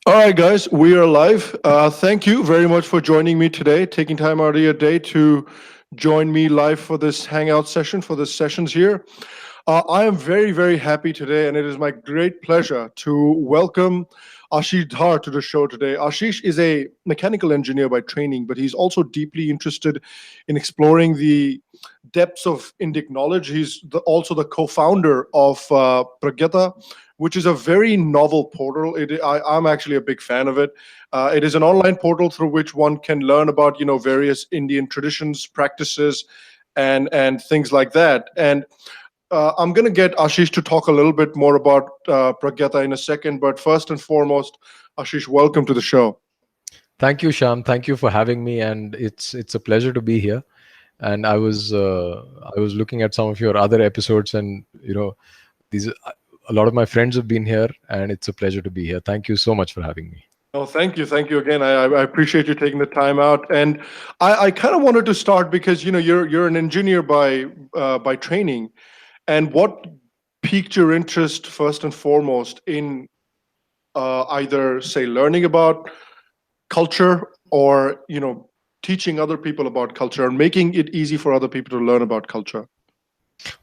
All right, guys, we are live. Thank you very much for joining me today, taking time out of your day to join me live for this hangout session, for the sessions here. I am very, very happy today, and it is my great pleasure to welcome Ashish Dhar to the show today. Ashish is a mechanical engineer by training, but he's also deeply interested in exploring the depths of Indic knowledge. He's also the co-founder of Pragyata, which is a very novel portal. I'm actually a big fan of it. It is an online portal through which one can learn about various Indian traditions, practices, and things like that. And I'm going to get Ashish to talk a little bit more about Pragyata in a second. But first and foremost, Ashish, welcome to the show. Thank you, Sham. Thank you for having me, and it's a pleasure to be here. And I was looking at some of your other episodes, and these a lot of my friends have been here, and it's a pleasure to be here. Thank you so much for having me. Oh, thank you again. I appreciate you taking the time out, and I kind of wanted to start because you're an engineer by training, and what piqued your interest first and foremost in either say learning about culture or teaching other people about culture and making it easy for other people to learn about culture.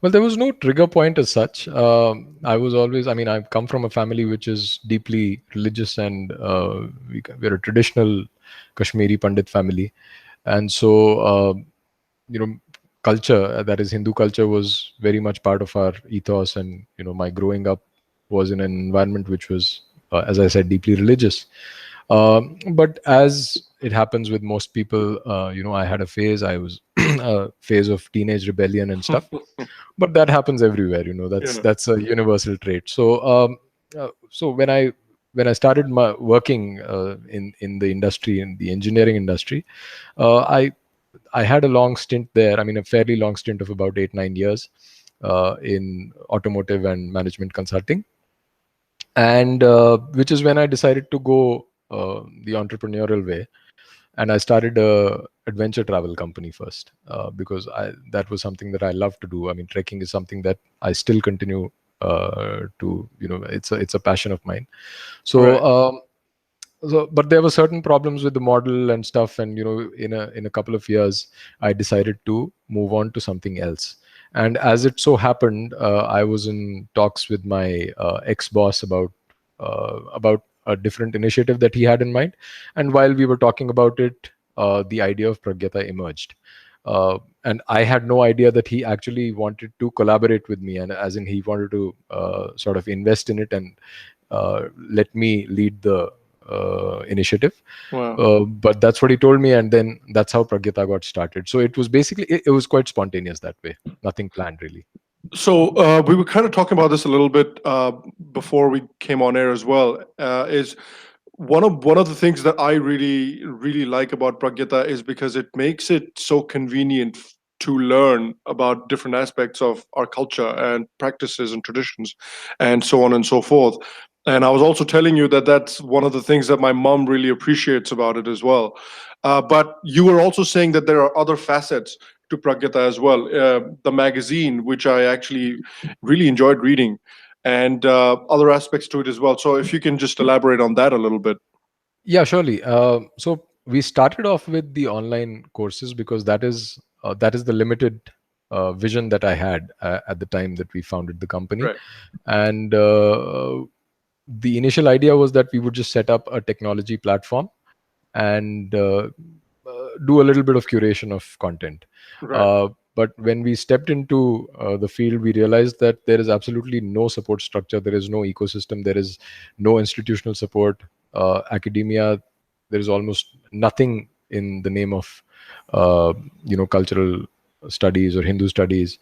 Well, there was no trigger point as such. I was always, I mean, I've come from a family which is deeply religious, and we're a traditional Kashmiri Pandit family, and so you know, culture, that is Hindu culture, was very much part of our ethos. And my growing up was in an environment which was, as I said, deeply religious. But as it happens with most people, I had a phase. I was a phase of teenage rebellion and stuff. But that happens everywhere. That's Yeah. that's a universal trait. So when I started working in the industry, in the engineering industry, I had a long stint there. I mean, a fairly long stint of about 8-9 years in automotive and management consulting, and which is when I decided to go the entrepreneurial way, and I started a adventure travel company first, because that was something that I love to do. I mean, trekking is something that I still continue to. It's a passion of mine. So. Right. But there were certain problems with the model and stuff, and in a couple of years, I decided to move on to something else. And as it so happened, I was in talks with my ex-boss about a different initiative that he had in mind. And while we were talking about it, the idea of Pragyata emerged. And I had no idea that he actually wanted to collaborate with me, and as in he wanted to sort of invest in it and let me lead the initiative. Wow. But that's what he told me, and then that's how Pragyata got started. So it was basically, it was quite spontaneous that way, nothing planned really. So we were kind of talking about this a little bit before we came on air as well. Is one of the things that I really really like about Pragyata is because it makes it so convenient to learn about different aspects of our culture and practices and traditions, and so on and so forth. And I was also telling you that that's one of the things that my mom really appreciates about it as well. But you were also saying that there are other facets to Pragyata as well. The magazine, which I actually really enjoyed reading, and other aspects to it as well. So if you can just elaborate on that a little bit. Yeah, surely. So we started off with the online courses because that is the limited vision that I had at the time that we founded the company. Right. And the initial idea was that we would just set up a technology platform and do a little bit of curation of content. Right. But when we stepped into the field, we realized that there is absolutely no support structure, there is no ecosystem, there is no institutional support, academia. There is almost nothing in the name of cultural studies or Hindu studies.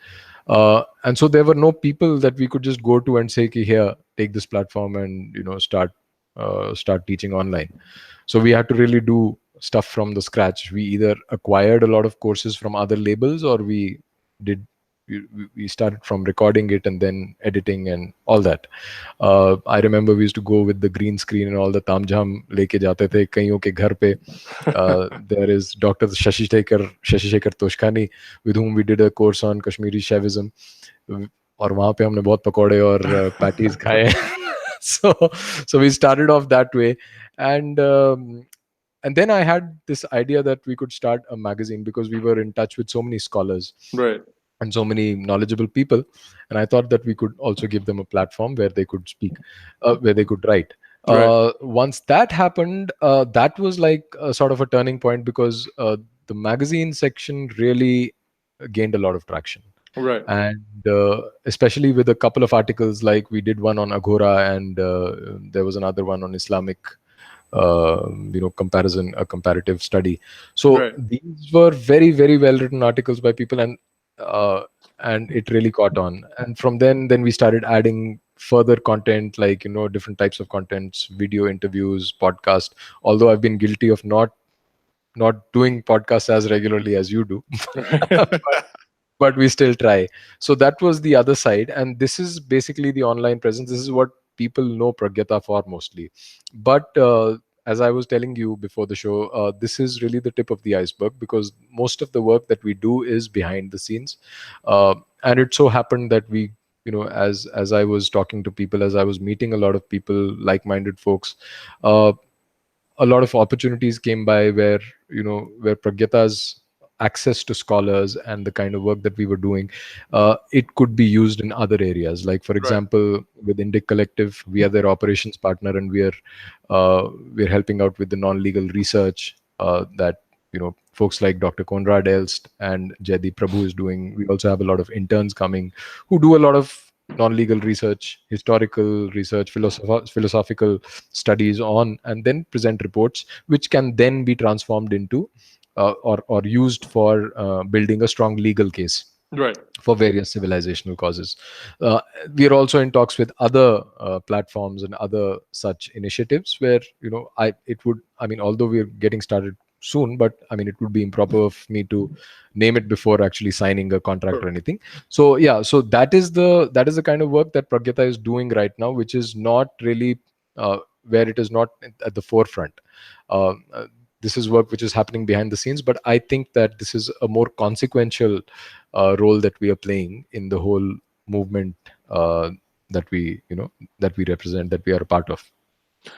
And so there were no people that we could just go to and say, "Ki, here, take this platform and start teaching online." So we had to really do stuff from the scratch. We either acquired a lot of courses from other labels, or did we started from recording it and then editing and all that. I remember we used to go with the green screen and all the tamjham leke jate the kayon ke ghar pe. There is Dr. Shashi Shekhar Toshkani, with whom we did a course on Kashmiri Shaivism. और वहाँ पे हमने बहुत पकौड़े और patties खाए so so we started off that way. And um, and then I had this idea that we could start a magazine, because we were in touch with so many scholars Right. and so many knowledgeable people, and I thought that we could also give them a platform where they could speak, where they could write. Right. Once that happened, that was like a sort of a turning point, because the magazine section really gained a lot of traction. Right. And especially with a couple of articles, like we did one on Agora, and there was another one on Islamic, comparison, a comparative study. So Right. these were very, very well written articles by people, uh, and it really caught on. And from then we started adding further content, like different types of contents, video interviews, podcast. Although I've been guilty of not doing podcasts as regularly as you do, but we still try. So that was the other side, and this is basically the online presence. This is what people know Pragyata for mostly. But as I was telling you before the show, this is really the tip of the iceberg, because most of the work that we do is behind the scenes. And it so happened that we, as I was talking to people, as I was meeting a lot of people, like-minded folks, uh, a lot of opportunities came by, where Pragyata's access to scholars and the kind of work that we were doing, it could be used in other areas. Like, for Right. example, with Indic Collective, we are their operations partner, and we're helping out with the non-legal research that folks like Dr. Konrad Elst and Jaydeep Prabhu is doing. We also have a lot of interns coming who do a lot of non-legal research, historical research, philosophical studies on, and then present reports, which can then be transformed into, or used for building a strong legal case Right. for various civilizational causes. Uh, we are also in talks with other platforms and other such initiatives, where I mean, although we're getting started soon, but I mean, it would be improper of me to name it before actually signing a contract Sure. or anything. So yeah, so that is the kind of work that Pragyata is doing right now, which is not really, where it is not at the forefront. Uh, uh, this is work which is happening behind the scenes, but I think that this is a more consequential role that we are playing in the whole movement, that we represent, that we are a part of.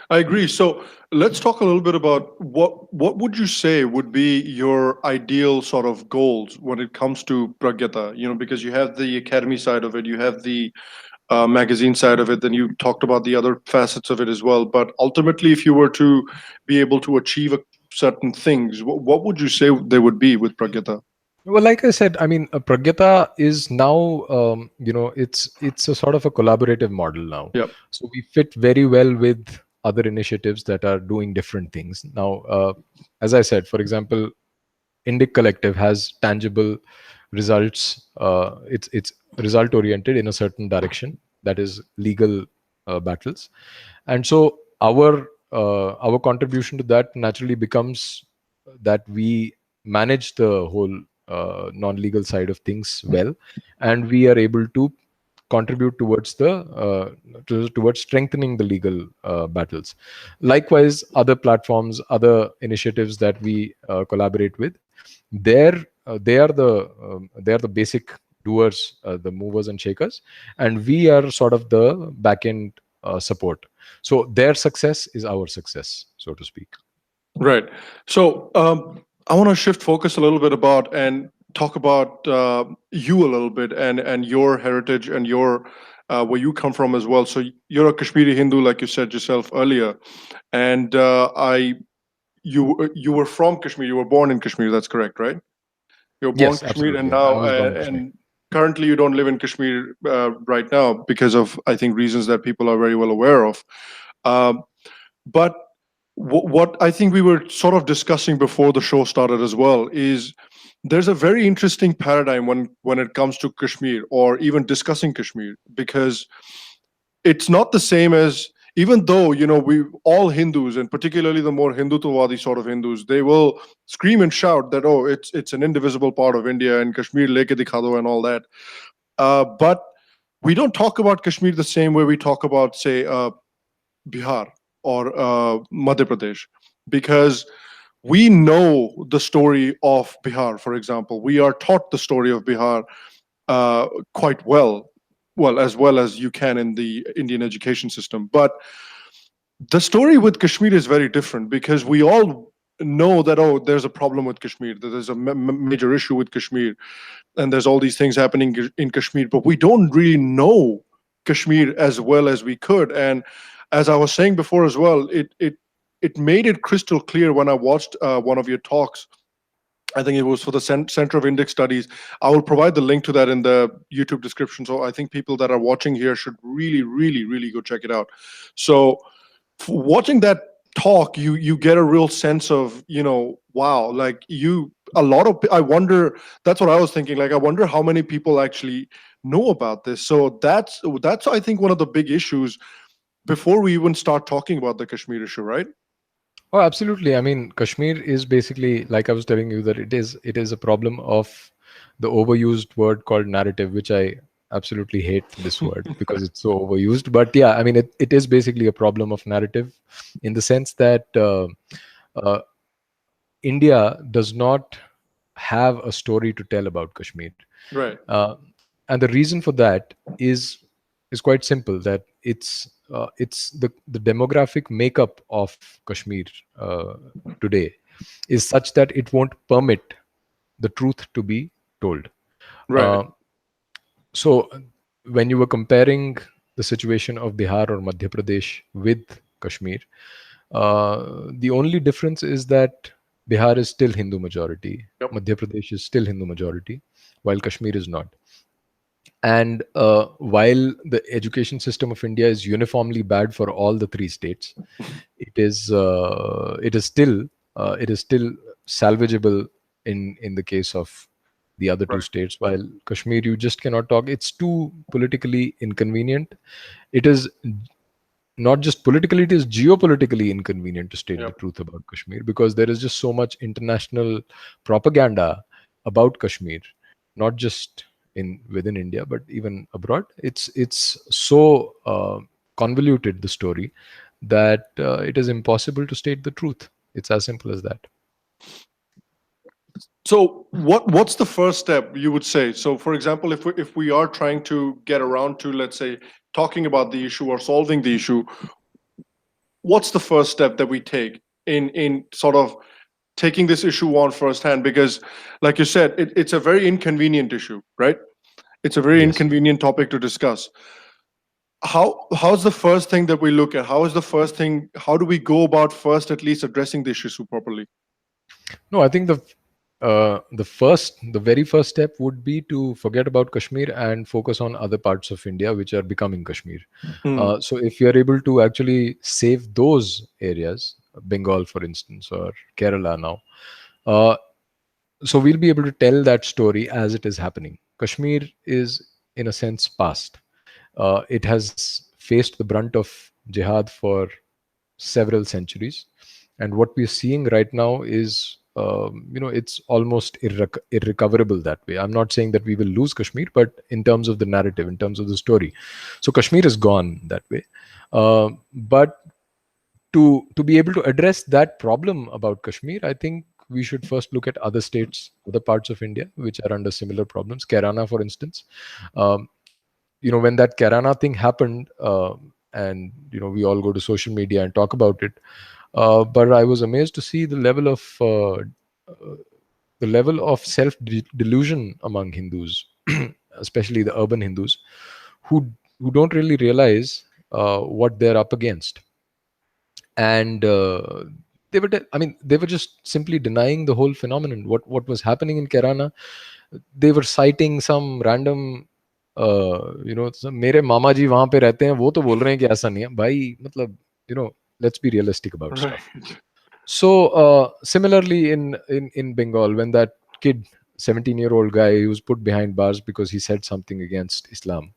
I agree. So let's talk a little bit about what would you say would be your ideal sort of goals when it comes to Pragyata? Because you have the academy side of it, you have the magazine side of it, then you talked about the other facets of it as well. But ultimately, if you were to be able to achieve certain things, what would you say they would be with Pragyata? Well, like I said, I mean, Pragyata is now, it's a sort of a collaborative model now. Yep. So we fit very well with other initiatives that are doing different things. Now, as I said, for example, Indic Collective has tangible results. It's result oriented in a certain direction, that is legal battles, and so our contribution to that naturally becomes that we manage the whole non-legal side of things well, and we are able to contribute towards towards strengthening the legal battles. Likewise, other platforms, other initiatives that we collaborate with, they are the basic doers, the movers and shakers, and we are sort of the back end support. So their success is our success, so to speak. Right. So I want to shift focus a little bit about and talk about you a little bit and your heritage and your where you come from as well. So you're a Kashmiri Hindu, like you said yourself earlier, and I you were from Kashmir. You were born in Kashmir. That's correct, right? You were born Yes, in Kashmir, and absolutely. I now was born in Kashmir. and currently you don't live in Kashmir right now because of, I think, reasons that people are very well aware of. Um, but what I think we were sort of discussing before the show started as well is there's a very interesting paradigm when it comes to Kashmir or even discussing Kashmir, because it's not the same as, even though we all Hindus, and particularly the more Hindutwadi sort of Hindus, they will scream and shout that, oh, it's an indivisible part of India and Kashmir leke dikha do and all that. But we don't talk about Kashmir the same way we talk about, say, Bihar or Madhya Pradesh, because we know the story of Bihar. For example, we are taught the story of Bihar quite well. well as you can in the Indian education system. But the story with Kashmir is very different because we all know that, oh, there's a problem with Kashmir, that there's a major issue with Kashmir, and there's all these things happening in Kashmir, but we don't really know Kashmir as well as we could. And as I was saying before as well, it made it crystal clear when I watched one of your talks. I think it was for the Center of Indic Studies. I will provide the link to that in the YouTube description. So I think people that are watching here should really, really, really go check it out. So watching that talk, you get a real sense of, wow, like I wonder, that's what I was thinking. Like, I wonder how many people actually know about this. So that's I think one of the big issues before we even start talking about the Kashmir issue, right? Oh, absolutely. I mean, Kashmir is basically, like I was telling you, that it is a problem of the overused word called narrative, which I absolutely hate this word because it's so overused. But yeah, I mean, it is basically a problem of narrative in the sense that uh, India does not have a story to tell about Kashmir. Right. Uh, and the reason for that is quite simple, that it's the demographic makeup of Kashmir uh, today is such that it won't permit the truth to be told. Right. Uh, so when you were comparing the situation of Bihar or Madhya Pradesh with Kashmir, the only difference is that Bihar is still Hindu majority, Yep. Madhya Pradesh is still Hindu majority, while Kashmir is not. And while the education system of India is uniformly bad for all the three states, it is still salvageable in the case of the other two Right. states. While Kashmir, you just cannot talk. It's too politically inconvenient. It is not just politically, it is geopolitically inconvenient to state the Yep. truth about Kashmir, because there is just so much international propaganda about Kashmir, not just in within India but even abroad. It's so convoluted, the story, that it is impossible to state the truth. It's as simple as that. So what's the first step you would say? So for example, if we are trying to get around to, let's say, talking about the issue or solving the issue, what's the first step that we take in sort of taking this issue on firsthand? Because like you said, it's a very inconvenient issue, right? It's a very Yes. inconvenient topic to discuss. How's the first thing that we look at? How do we go about first at least addressing the issue properly? No, I think the very first step would be to forget about Kashmir and focus on other parts of India which are becoming Kashmir. Hmm. So if you are able to actually save those areas, Bengal, for instance, or Kerala now, uh, so we'll be able to tell that story as it is happening. Kashmir is, in a sense, past. It has faced the brunt of jihad for several centuries, and what we're seeing right now is, it's almost irrecoverable that way. I'm not saying that we will lose Kashmir, but in terms of the narrative, in terms of the story, so Kashmir is gone that way. But to be able to address that problem about Kashmir, I think we should first look at other states, other parts of India which are under similar problems. Kerala, for instance, um, when that Kerala thing happened, and we all go to social media and talk about it. But I was amazed to see the level of self delusion among Hindus, especially the urban Hindus, who who don't really realize what they're up against. And they were just simply denying the whole phenomenon. What was happening in Kerala? They were citing some random, मेरे मामा जी वहां पे रहते हैं, वो तो बोल रहे हैं कि ऐसा नहीं है भाई, मतलब, let's be realistic about Right. stuff. So similarly in Bengal, when that kid, 17-year-old guy, he was put behind bars because he said something against Islam,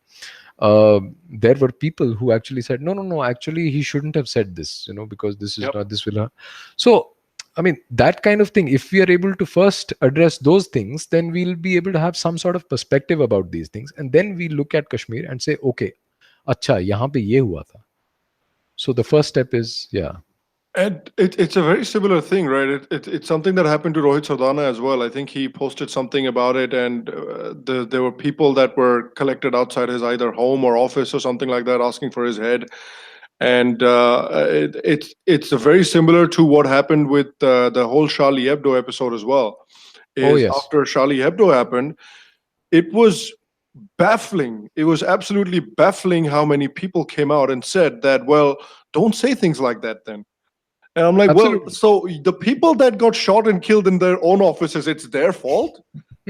there were people who actually said, no, no, no, actually he shouldn't have said this, because this is Yep. not, this will not. So I mean, that kind of thing, if we are able to first address those things, then we'll be able to have some sort of perspective about these things, and then we look at Kashmir and say, okay, acha, yahan pe ye hua tha. So the first step is, yeah. And it's a very similar thing, right? It's something that happened to Rohit Sardana as well. I think he posted something about it, and there were people that were collected outside his either home or office or something like that, asking for his head. And it's very similar to what happened with the whole Charlie Hebdo episode as well. Oh Is yes, after Charlie Hebdo happened, it was baffling. It was absolutely baffling how many people came out and said that, well, don't say things like that then. And I'm like, well, absolutely. so the people that got shot and killed in their own offices, it's their fault?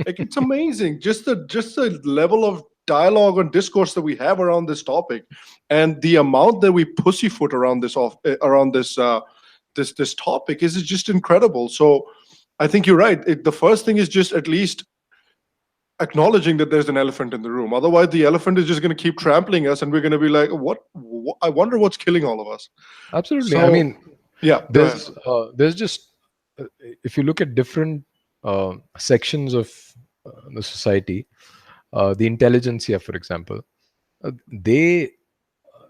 Like, it's amazing. Just the level of dialogue and discourse that we have around this topic, and the amount that we pussyfoot around this topic is just incredible. So I think you're right. The first thing is just at least acknowledging that there's an elephant in the room. Otherwise, the elephant is just going to keep trampling us, and we're going to be like, what? I wonder what's killing all of us. Absolutely. I So mean, yeah, go ahead. there's just if you look at different sections of the society, the intelligentsia, for example, they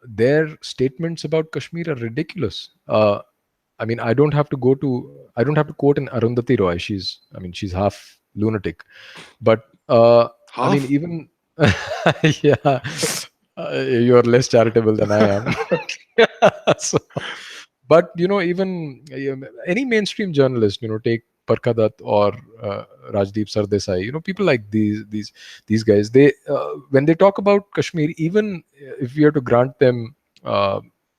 their statements about Kashmir are ridiculous. I mean, I don't have to quote an Arundhati Roy. She's half lunatic, but I mean, Half. even yeah, you're less charitable than I am. So, but even any mainstream journalist, take Parkadat or Rajdeep Sardesai, people like these guys, they when they talk about Kashmir, even if we are to grant them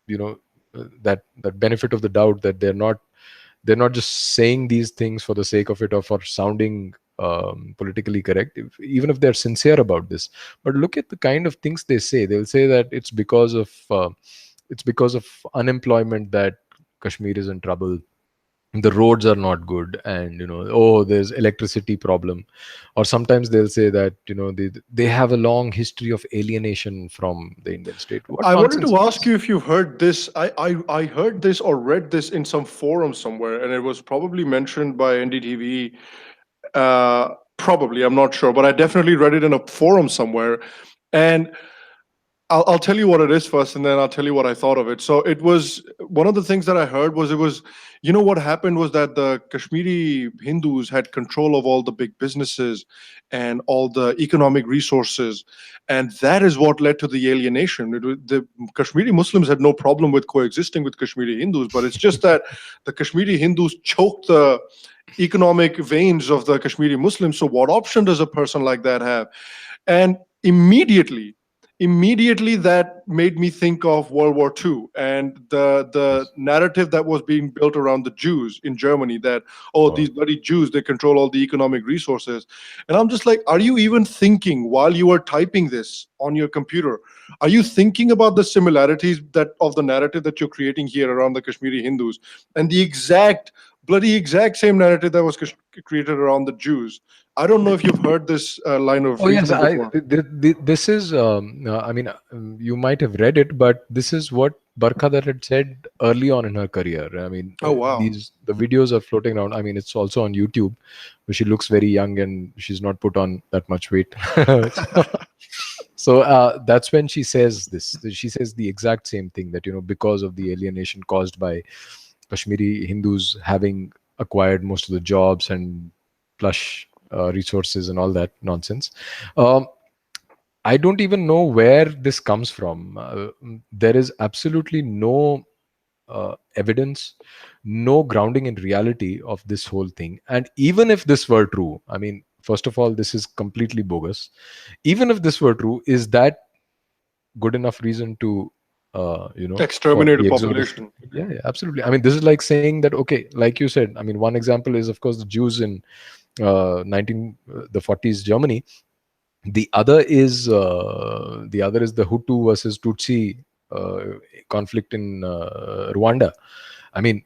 you know that benefit of the doubt, that they're not just saying these things for the sake of it or for sounding politically correct, even if they're sincere about this. But look at the kind of things they say. They'll say that it's because of unemployment that Kashmir is in trouble. The roads are not good, and oh, there's electricity problem. Or sometimes they'll say that they have a long history of alienation from the Indian state. What I wanted nonsense to is ask this? you if you've heard this. I heard this or read this in some forum somewhere, and it was probably mentioned by NDTV. Probably, I'm not sure, but I definitely read it in a forum somewhere. And I'll tell you what it is first, and then I'll tell you what I thought of it. So it was one of the things that I heard was, what happened was that the Kashmiri Hindus had control of all the big businesses and all the economic resources, and that is what led to the alienation. The Kashmiri Muslims had no problem with coexisting with Kashmiri Hindus, but it's just that the Kashmiri Hindus choked the economic veins of the Kashmiri Muslims. So what option does a person like that have? And immediately that made me think of World War II and the Yes. narrative that was being built around the Jews in Germany, that, oh, Oh, these bloody Jews, they control all the economic resources. And I'm just like, are you even thinking while you are typing this on your computer, are you thinking about the similarities that of the narrative that you're creating here around the Kashmiri Hindus and the exact same narrative that was created around the Jews? I don't know if you've heard this line of oh yes. reasoning before. This is. I mean, you might have read it, but this is what Barkhadar had said early on in her career. I mean, Oh, wow. the videos are floating around. I mean, it's also on YouTube, where she looks very young and she's not put on that much weight. So that's when she says this. She says the exact same thing, that because of the alienation caused by Kashmiri Hindus having acquired most of the jobs and plush resources and all that nonsense. Um, I don't even know where this comes from. There is absolutely no evidence, no grounding in reality of this whole thing. And even if this were true, I mean, first of all, this is completely bogus. Even if this were true, is that good enough reason to for Exterminate a the exodus? population. Yeah, yeah, absolutely. I mean, this is like saying that, okay, like you said, I mean, one example is of course the Jews in 1940s Germany. The other is the Hutu versus Tutsi conflict in Rwanda. I mean,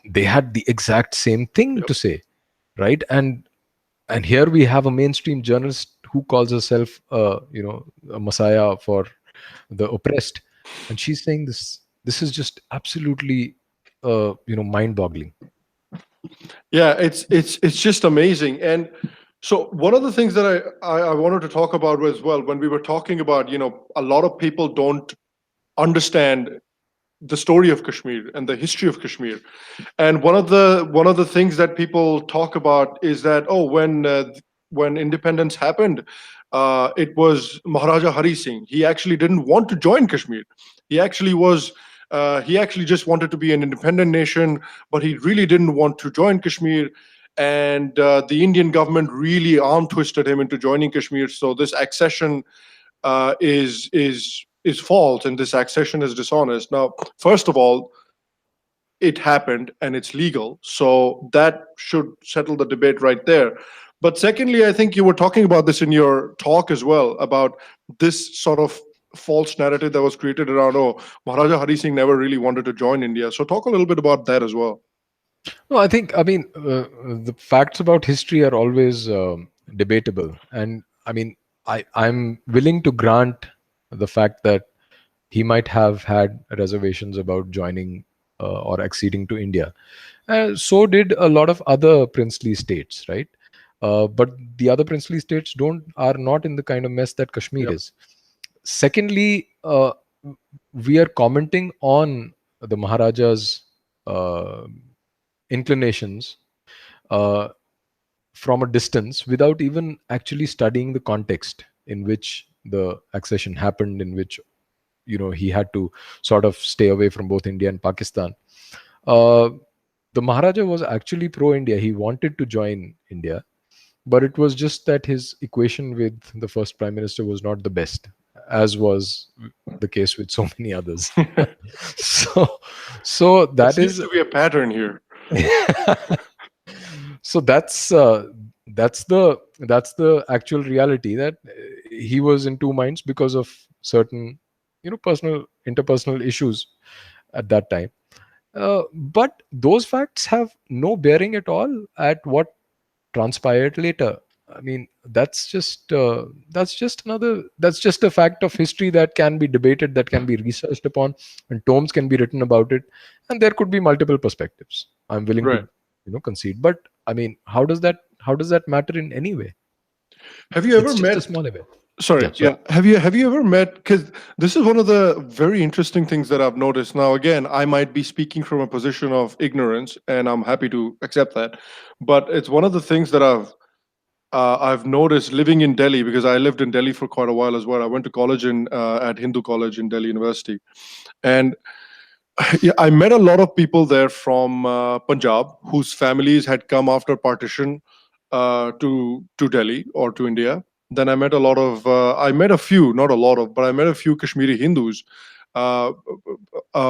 they had the exact same thing Yep. to say, right? And here we have a mainstream journalist who calls herself a messiah for the oppressed, and she's saying this is just absolutely mind boggling. Yeah, it's just amazing. And so one of the things that I wanted to talk about as well, when we were talking about, a lot of people don't understand the story of Kashmir and the history of Kashmir. And one of the things that people talk about is that, oh, when independence happened, it was Maharaja Hari Singh. He actually didn't want to join Kashmir. He actually was. He actually just wanted to be an independent nation, but he really didn't want to join Kashmir. And the Indian government really arm twisted him into joining Kashmir. So this accession is false, and this accession is dishonest. Now, first of all, it happened and it's legal, so that should settle the debate right there. But secondly, I think you were talking about this in your talk as well, about this sort of false narrative that was created around, oh, Maharaja Hari Singh never really wanted to join India. So talk a little bit about that as well. No, I mean, the facts about history are always debatable, and I mean, I'm willing to grant the fact that he might have had reservations about joining or acceding to India. So did a lot of other princely states, right? But the other princely states don't are not in the kind of mess that Kashmir Yep. is. Secondly, we are commenting on the Maharaja's uh, inclinations uh, from a distance without even actually studying the context in which the accession happened, in which he had to sort of stay away from both India and Pakistan. Uh, the Maharaja was actually pro India. He wanted to join India, but it was just that his equation with the first prime minister was not the best, as was the case with so many others. so, so There that seems is to be a pattern here. so that's the actual reality, that he was in two minds because of certain personal interpersonal issues at that time. But those facts have no bearing at all at what transpired later. I mean, that's just a fact of history that can be debated, that can be researched upon, and tomes can be written about it, and there could be multiple perspectives. I'm willing to Right. concede, but I mean, how does that matter in any way? Have you ever It's just a met small event. Sorry, Yeah, sorry. yeah. Have you ever met? Because this is one of the very interesting things that I've noticed. Now, again, I might be speaking from a position of ignorance, and I'm happy to accept that. But it's one of the things that I've noticed living in Delhi, because I lived in Delhi for quite a while as well. I went to college in at Hindu College in Delhi University, and yeah, I met a lot of people there from Punjab whose families had come after partition to Delhi or to India. Then I met a few, not a lot of, but I met a few Kashmiri Hindus, uh,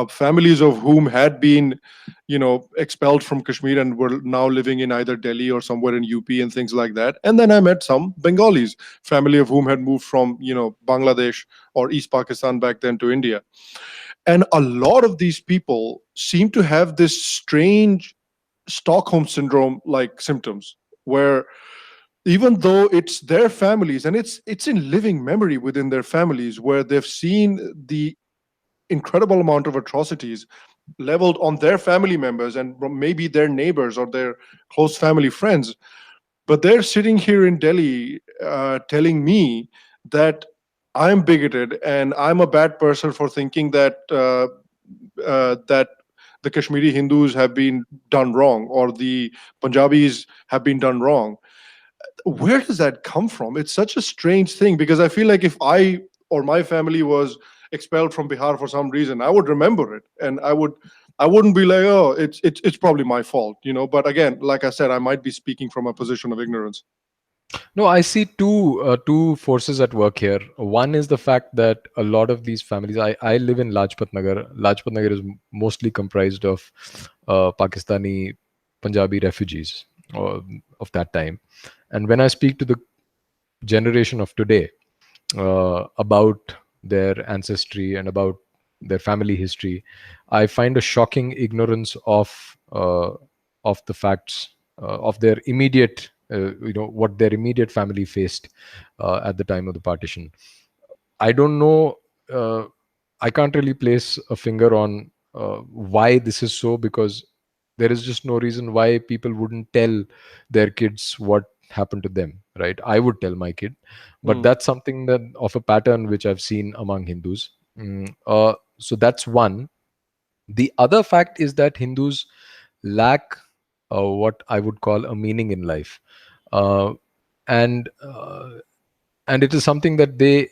families of whom had been, expelled from Kashmir and were now living in either Delhi or somewhere in UP and things like that. And then I met some Bengalis, family of whom had moved from, Bangladesh or East Pakistan back then to India. And a lot of these people seem to have this strange Stockholm syndrome like symptoms, where even though it's their families, and it's in living memory within their families, where they've seen the incredible amount of atrocities leveled on their family members and maybe their neighbors or their close family friends, but they're sitting here in Delhi telling me that I'm bigoted and I'm a bad person for thinking that the Kashmiri Hindus have been done wrong or the Punjabis have been done wrong. Where does that come from? It's such a strange thing, because I feel like if I or my family was expelled from Bihar for some reason, I would remember it, and I wouldn't be like, oh, it's probably my fault, But again, like I said, I might be speaking from a position of ignorance. No, I see two forces at work here. One is the fact that a lot of these families. I live in Lajpat Nagar. Lajpat Nagar is mostly comprised of Pakistani Punjabi refugees of that time. And when I speak to the generation of today about their ancestry and about their family history, I find a shocking ignorance of the facts of their immediate, what their immediate family faced at the time of the partition. I don't know. I can't really place a finger on why this is so, because there is just no reason why people wouldn't tell their kids what happened to them, right? I would tell my kid, but Mm. that's something that of a pattern which I've seen among Hindus. So that's one. The other fact is that Hindus lack what I would call a meaning in life, uh, and and it is something that they,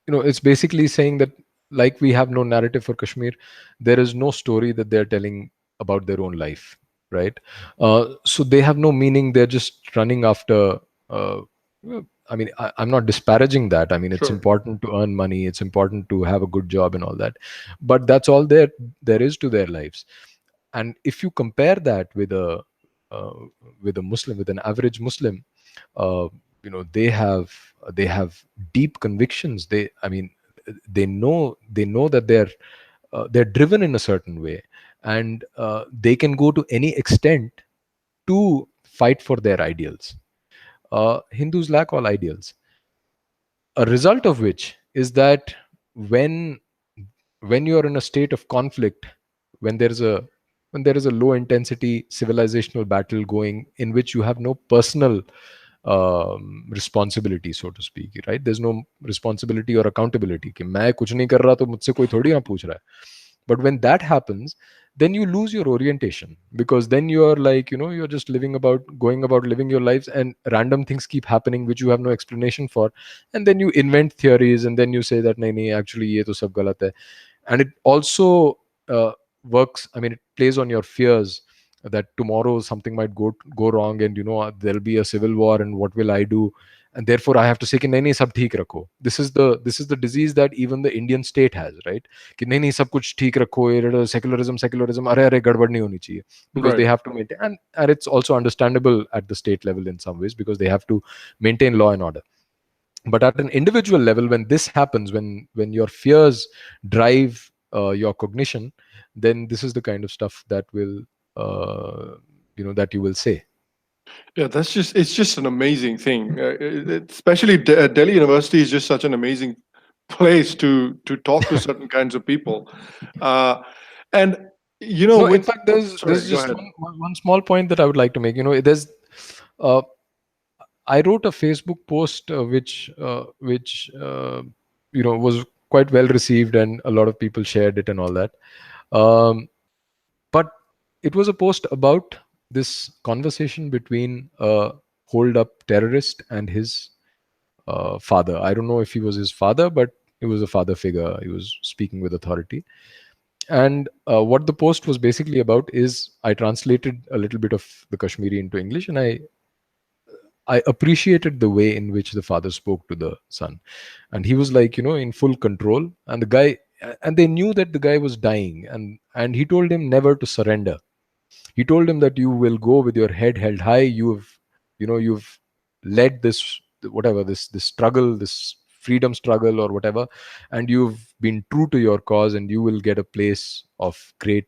it's basically saying that, like, we have no narrative for Kashmir, there is no story that they're telling about their own life, right? So they have no meaning. They're just running after. I mean, I'm not disparaging that. I mean, it's Sure. important to earn money. It's important to have a good job and all that, but that's all there is to their lives. And if you compare that uh, with a Muslim, with an average Muslim, uh, they have deep convictions. They i mean they know that they're driven in a certain way, and they can go to any extent to fight for their ideals. Hindus lack all ideals, a result of which is that when when you are in a state of conflict, when there is a when there is a low intensity civilizational battle going, in which you have no personal responsibility, so to speak, right? There's no responsibility or accountability कि मैं कुछ नहीं कर रहा तो मुझसे कोई थोड़ी ना पूछ रहा है. But when that happens, then you lose your orientation, because then you're like, you're just going about living your lives, and random things keep happening which you have no explanation for. And then you invent theories, and then you say that nahi, nahi, actually ye to sab galat hai. And it also uh, works, I mean, it plays on your fears that tomorrow something might go wrong, and there'll be a civil war, and what will I do? And therefore I have to say कि नहीं नहीं सब ठीक रखो. This is the disease that even the Indian state has, right? कि नहीं नहीं सब कुछ ठीक रखो, ये secularism, अरे अरे गड़बड़ नहीं होनी चाहिए, because Right. they have to maintain. And it's also understandable at the state level in some ways, because they have to maintain law and order. But at an individual level, when this happens, when your fears drive your cognition, then this is the kind of stuff that will that you will say. Yeah, it's just an amazing thing. Especially Delhi University is just such an amazing place to talk to certain kinds of people. Uh, and No, in with fact, there's sorry, go just ahead. one small point that I would like to make. There's uh, I wrote a Facebook post which was quite well received, and a lot of people shared it and all that. Um, but it was a post about this conversation between a hold up terrorist and his father. I don't know if he was his father, but he was a father figure. He was speaking with authority. And what the post was basically about is, I translated a little bit of the Kashmiri into English, and I appreciated the way in which the father spoke to the son. And he was like, in full control. And they knew that the guy was dying. And he told him never to surrender. He told him that you will go with your head held high. You've led this, whatever, this struggle, this freedom struggle or whatever, and you've been true to your cause, and you will get a place of great,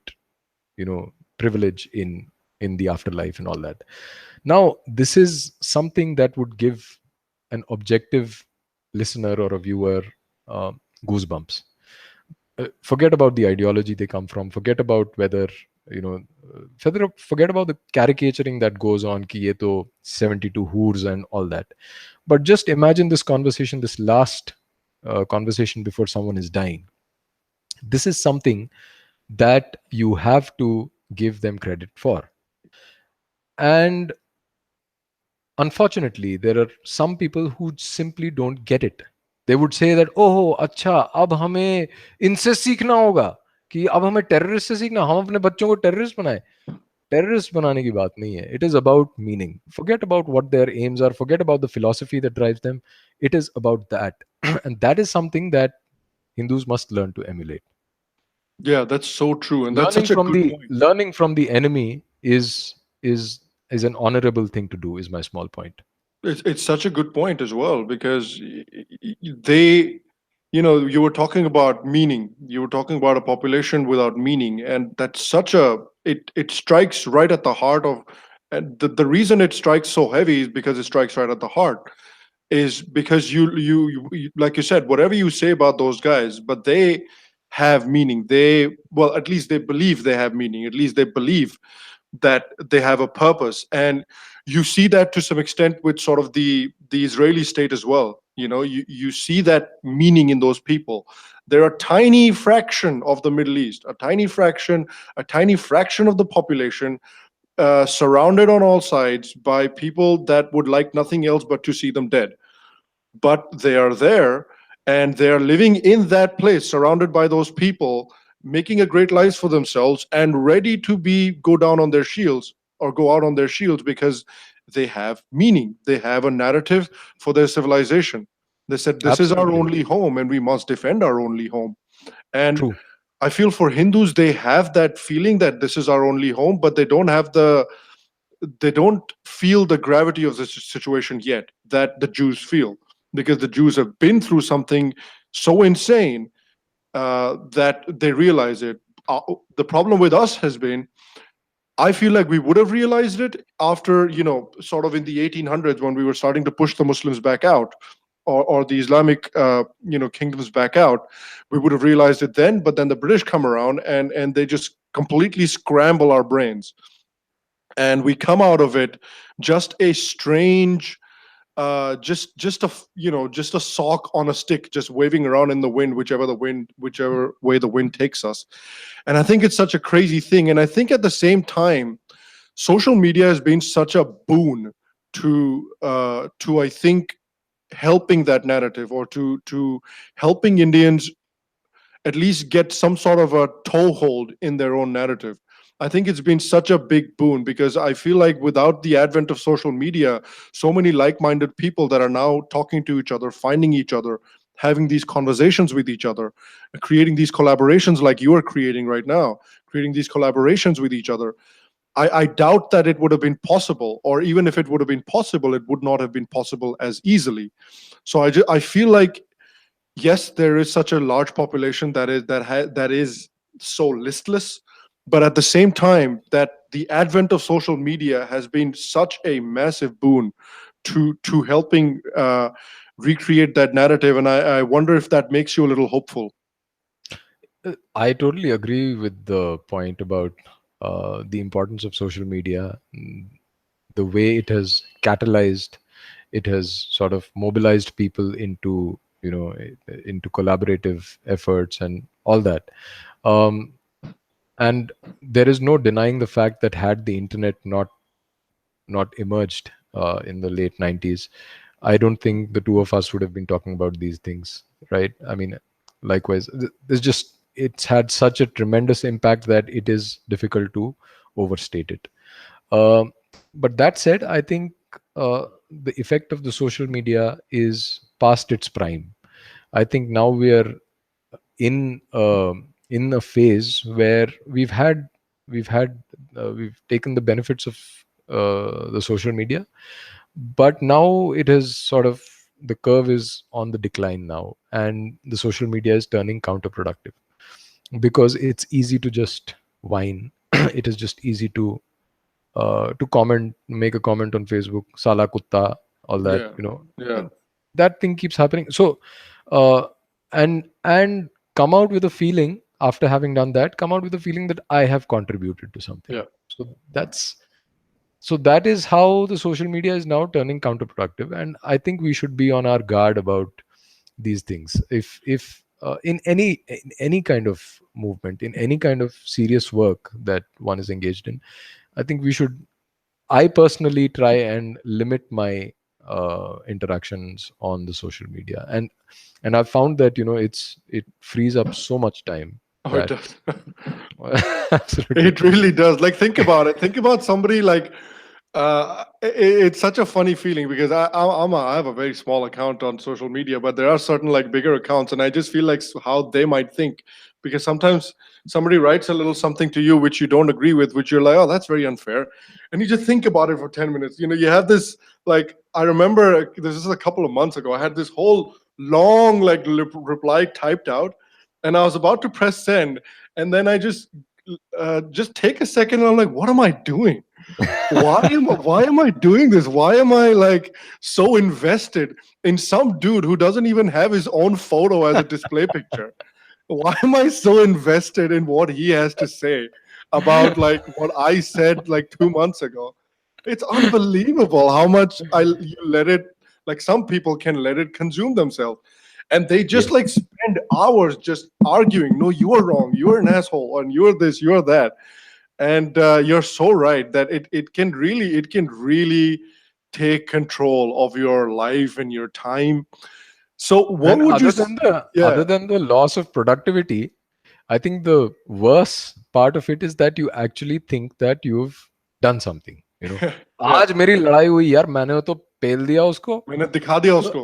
privilege in the afterlife and all that. Now, this is something that would give an objective listener or a viewer goosebumps. Forget about the ideology they come from. Forget about whether, forget about the caricaturing that goes on, ki ye to 72 hoors and all that. But just imagine this conversation, this last conversation before someone is dying. This is something that you have to give them credit for. And unfortunately, there are some people who simply don't get it. They would say that, oh अच्छा, अब हमें इनसे सीखना होगा, कि अब हमें terrorist से सीखना, हम अपने बच्चों को टेररिस्ट बनाए. टेररिस्ट बनाने की बात नहीं है. It is about meaning. Forget about what their aims are. Forget about the philosophy that drives them. It is about that. And that is something that Hindus must learn to emulate. Yeah, that's so true, and that's Learning such a from good the point. learning from the enemy is an honorable thing to do, is my small point. It's such a good point as well, because they, you were talking about meaning. You were talking about a population without meaning, and that's such a it strikes right at the heart of. And the reason it strikes so heavy is because it strikes right at the heart, is because like you said, whatever you say about those guys, but they have meaning. Well, at least they believe they have meaning. At least they believe that they have a purpose. And you see that to some extent with sort of the Israeli state as well. You see that meaning in those people. They're a tiny fraction of the Middle East, a tiny fraction of the population, surrounded on all sides by people that would like nothing else but to see them dead. But they are there, and they are living in that place, surrounded by those people, making a great life for themselves, and ready to be go down on their shields or go out on their shields because they have meaning. They have a narrative for their civilization. They said, "This is our Absolutely only home, and we must defend our only home." And true. I feel for Hindus, they have that feeling that this is our only home, but they don't feel the gravity of the situation yet that the Jews feel, because the Jews have been through something so insane that they realize it. The problem with us has been, I feel like we would have realized it after, sort of in the 1800s, when we were starting to push the Muslims back out, or the Islamic, kingdoms back out. We would have realized it then, but then the British come around, and they just completely scramble our brains, and we come out of it just a strange, just a just a sock on a stick, just waving around in the wind, whichever way the wind takes us. And I think it's such a crazy thing. And I think at the same time, social media has been such a boon to I think helping that narrative, or to helping Indians at least get some sort of a toehold in their own narrative. I think it's been such a big boon, because I feel like without the advent of social media, so many like minded people that are now talking to each other, finding each other, having these conversations with each other, creating these collaborations like you are creating right now, creating these collaborations with each other. I doubt that it would have been possible, or even if it would have been possible, it would not have been possible as easily. So I feel like, yes, there is such a large population that is so listless, but at the same time, that the advent of social media has been such a massive boon to helping recreate that narrative. And I wonder if that makes you a little hopeful. I totally agree with the point about the importance of social media, the way it has catalyzed, it has sort of mobilized people into, into collaborative efforts and all that. Um, and there is no denying the fact that had the internet not emerged in the late 90s, I don't think the two of us would have been talking about these things, right? I mean, likewise, there's just, it's had such a tremendous impact that it is difficult to overstate it. Um, but that said, I think the effect of the social media is past its prime. I think now we are in a phase where we've taken the benefits of the social media, but now it has sort of, the curve is on the decline now, and the social media is turning counterproductive because it's easy to just whine. It is just easy to comment, make a comment on Facebook, "Sala kutta," all that, Yeah, yeah, and that thing keeps happening. So, uh, and come out with a feeling, after having done that, come out with a feeling that I have contributed to something. yeah. So that is how the social media is now turning counterproductive, and I think we should be on our guard about these things. If in any kind of movement, in any kind of serious work that one is engaged in, I think we should, I personally try and limit my interactions on the social media, and I've found that it frees up so much time Oh, it that does. absolutely. It really does. Like, think about it. Think about somebody like, it's such a funny feeling, because I have a very small account on social media, but there are certain like bigger accounts, and I just feel like how they might think, because sometimes somebody writes a little something to you which you don't agree with, which you're like, oh, that's very unfair, and you just think about it for 10 minutes. You have this, like, I remember this is a couple of months ago. I had this whole long like reply typed out, and I was about to press send, and then I just take a second, and I'm like, what am I doing? Why am I doing this? Why am I like so invested in some dude who doesn't even have his own photo as a display picture? Why am I so invested in what he has to say about like what I said like 2 months ago? It's unbelievable how much you let it, like some people can let it consume themselves. and they just Yes. like spend hours just arguing. No, you are wrong. You are an asshole, and you are this, you are that. And you're so right that it can really take control of your life and your time. So what And would you other yeah. than the loss of productivity, I think the worst part of it is that you actually think that you've done something. Yeah, आज मेरी लड़ाई हुई यार, मैंने तो पेल दिया उसको. मैंने दिखा दिया तो उसको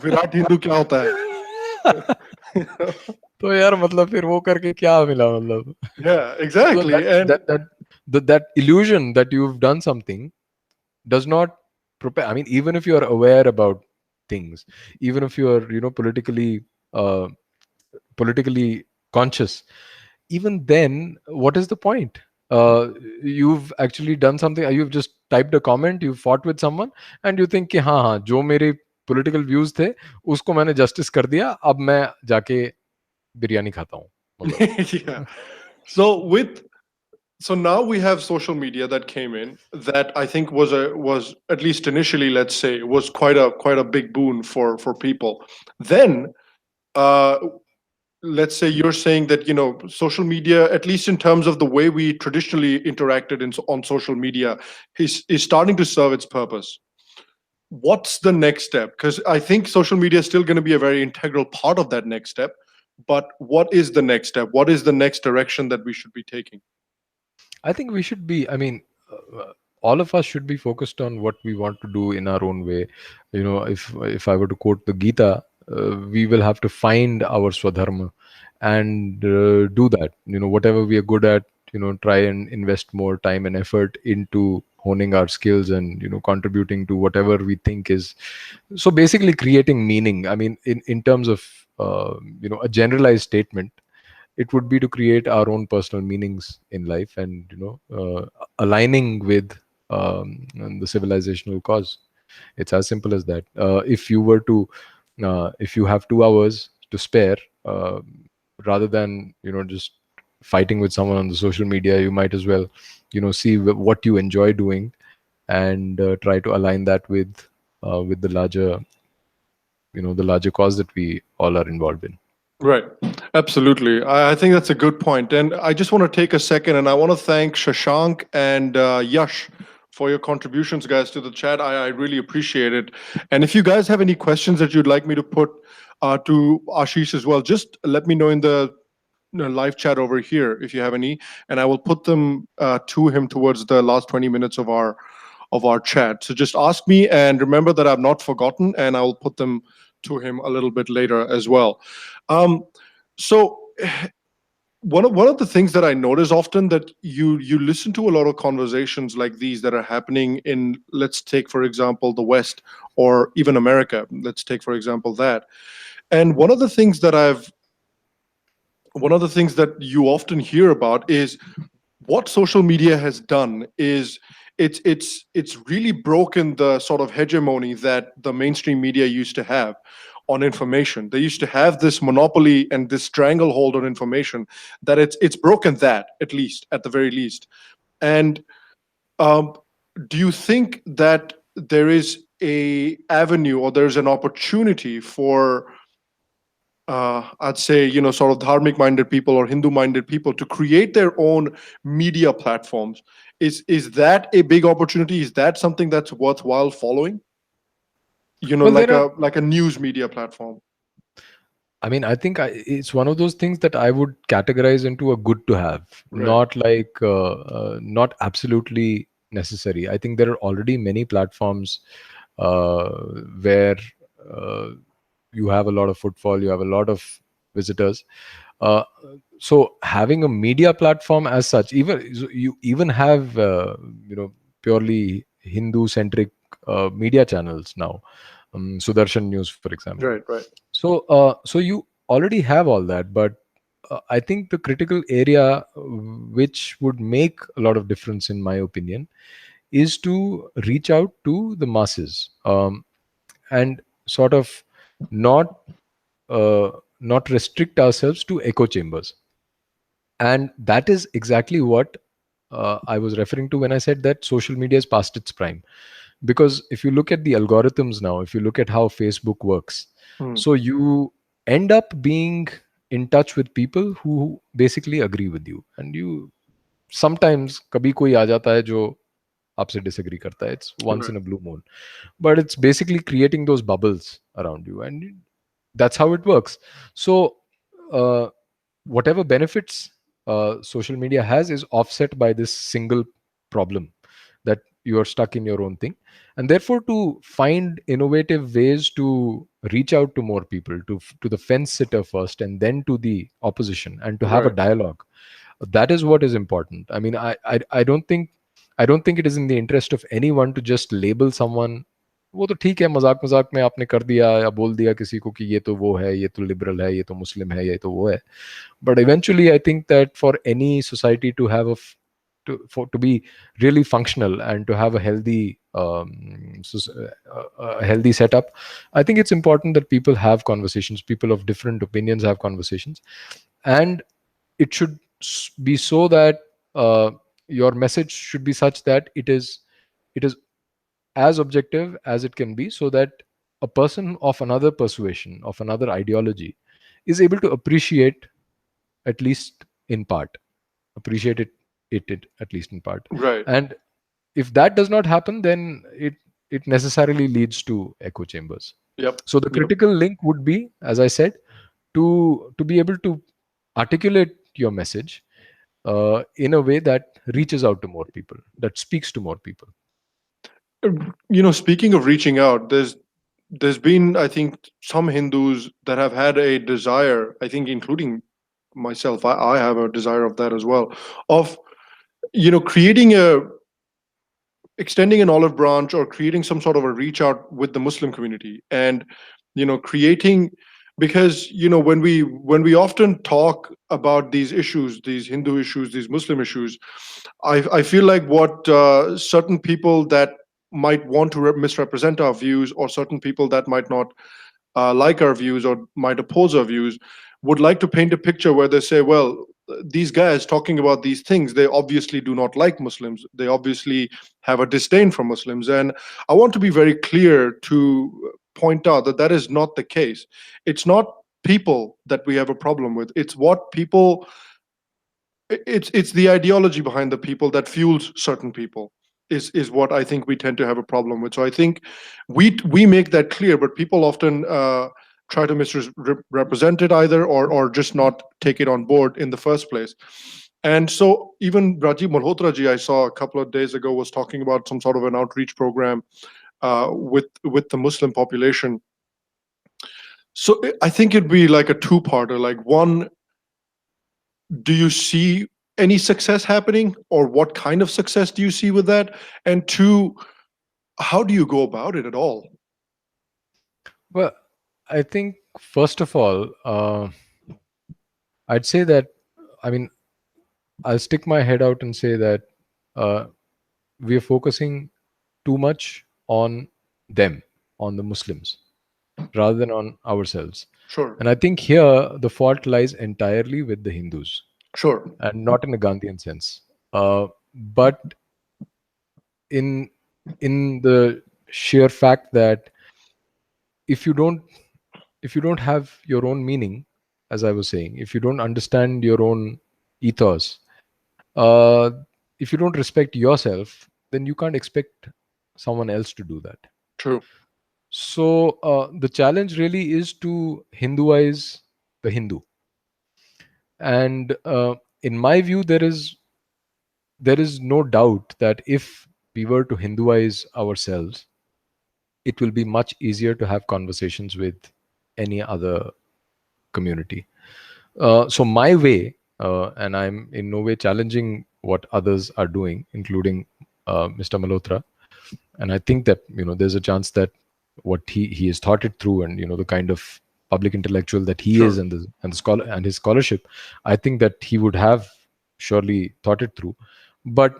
विराट हिंदू क्या होता है. तो यार मतलब फिर वो करके क्या मिला मतलब. Yeah, So exactly. And that illusion that you've done something does not prepare. I mean, even if you are aware about things, even if you are uh, politically conscious, even then, what is the point? You've actually done something. You've just typed a comment. You fought with someone, and you think कि हाँ हाँ जो मेरे political views थे उसको मैंने justice कर दिया. अब मैं जाके बिरयानी खाता हूँ मतलब. yeah. So with so now we have social media that came in that I think was at least initially, let's say, was quite a big boon for people. Then uh let's say you're saying that social media, at least in terms of the way we traditionally interacted on social media, is starting to serve its purpose. What's the next step? Because I think social media is still going to be a very integral part of that next step. But what is the next step? What is the next direction that we should be taking? I think we should be. I mean, all of us should be focused on what we want to do in our own way. If I were to quote the Gita, we will have to find our swadharma and do that. Whatever we are good at, try and invest more time and effort into honing our skills and contributing to whatever we think is. So basically, creating meaning. I mean, in terms of a generalized statement, it would be to create our own personal meanings in life and aligning with the civilizational cause. It's as simple as that. If you have 2 hours to spare, uh, rather than just fighting with someone on the social media, you might as well see what you enjoy doing and try to align that with the larger cause that we all are involved in. Right. Absolutely. I think that's a good point. And I just want to take a second and I want to thank Shashank and Yash for your contributions, guys, to the chat. I really appreciate it. And if you guys have any questions that you'd like me to put to Ashish as well, just let me know in the live chat over here if you have any, and I will put them to him towards the last 20 minutes of our chat. So just ask me, and remember that I've not forgotten, and I will put them to him a little bit later as well. Um, so one of the things that I notice often that you listen to a lot of conversations like these that are happening in, let's take for example the West or even America. Let's take for example that. And one of the things that you often hear about is what social media has done is it's really broken the sort of hegemony that the mainstream media used to have on information. They used to have this monopoly and this stranglehold on information, that it's broken that, at least, at the very least. And um, do you think that there is a avenue or there's an opportunity for I'd say, sort of dharmic minded people or Hindu minded people to create their own media platforms? Is that a big opportunity? Is that something that's worthwhile following? Well, there are. Like a news media platform. I mean, I think it's one of those things that I would categorize into a good to have, Right. not absolutely necessary. I think there are already many platforms uh, where uh, you have a lot of footfall, you have a lot of visitors. Uh, so having a media platform as such, even you even have purely Hindu centric media channels now, Sudarshan News, for example. Right, right. So you already have all that, but I think the critical area which would make a lot of difference, in my opinion, is to reach out to the masses, and sort of not not restrict ourselves to echo chambers. And that is exactly what I was referring to when I said that social media is past its prime. Because if you look at the algorithms now, if you look at how Facebook works, Hmm. so you end up being in touch with people who basically agree with you, and you sometimes कभी कोई आ जाता है जो आपसे disagree करता है. It's once Right. in a blue moon, but it's basically creating those bubbles around you, and that's how it works. So uh, whatever benefits social media has is offset by this single problem, that you are stuck in your own thing. And therefore, to find innovative ways to reach out to more people, to the fence sitter first, and then to the opposition, and to have a Right. dialogue, that is what is important. I mean, I don't think it is in the interest of anyone to just label someone. वो तो ठीक है, मजाक मजाक में आपने कर दिया या बोल दिया किसी को कि ये तो वो है, ये तो लिबरल है, ये तो मुस्लिम है, ये तो वो है. But eventually, I think that for any society to have to be really functional and to have a healthy a healthy setup, I think it's important that people have conversations, people of different opinions have conversations. And it should be so that your message should be such that it is as objective as it can be, so that a person of another persuasion, of another ideology, is able to appreciate, at least in part, appreciate it at least in part. Right. And if that does not happen, then it necessarily leads to echo chambers. Yep. So the Yep. critical link would be, as I said, to be able to articulate your message in a way that reaches out to more people, that speaks to more people. Speaking of reaching out, there's been, I think, some Hindus that have had a desire, I think, including myself. I have a desire of that as well, of creating extending an olive branch or creating some sort of a reach out with the Muslim community, and creating, because when we often talk about these issues, these Hindu issues, these Muslim issues, I feel like what certain people that might want to misrepresent our views, or certain people that might not like our views or might oppose our views, would like to paint a picture where they say, well, these guys talking about these things, they obviously do not like Muslims. They obviously have a disdain for Muslims. And I want to be very clear to point out that that is not the case. It's not people that we have a problem with. It's what people, it's the ideology behind the people that fuels certain people, is what I think we tend to have a problem with. So I think we make that clear, but people often try to misrepresent it either, or just not take it on board in the first place. And so even Rajiv Malhotra ji, I saw a couple of days ago, was talking about some sort of an outreach program with the Muslim population. So I think it'd be like a two-parter. Like, one, do you see any success happening, or what kind of success do you see with that? And two, how do you go about it at all? Well, I think first of all, I'd say that, I mean, I'll stick my head out and say that uh, we are focusing too much on them, on the Muslims, rather than on ourselves. Sure. And I think here the fault lies entirely with the Hindus, Sure. and not in a Gandhian sense, but in the sheer fact that if you don't if you don't have your own meaning, as I was saying, if you don't understand your own ethos, uh, if you don't respect yourself, then you can't expect someone else to do that. True. So the challenge really is to Hinduize the Hindu. And in my view, there is no doubt that if we were to Hinduize ourselves, it will be much easier to have conversations with any other community. So my way, and I'm in no way challenging what others are doing, including Mr. Malhotra, and I think that there's a chance that what he has thought it through, and the kind of public intellectual that he is, Sure. and the scholar and his scholarship, I think that he would have surely thought it through. But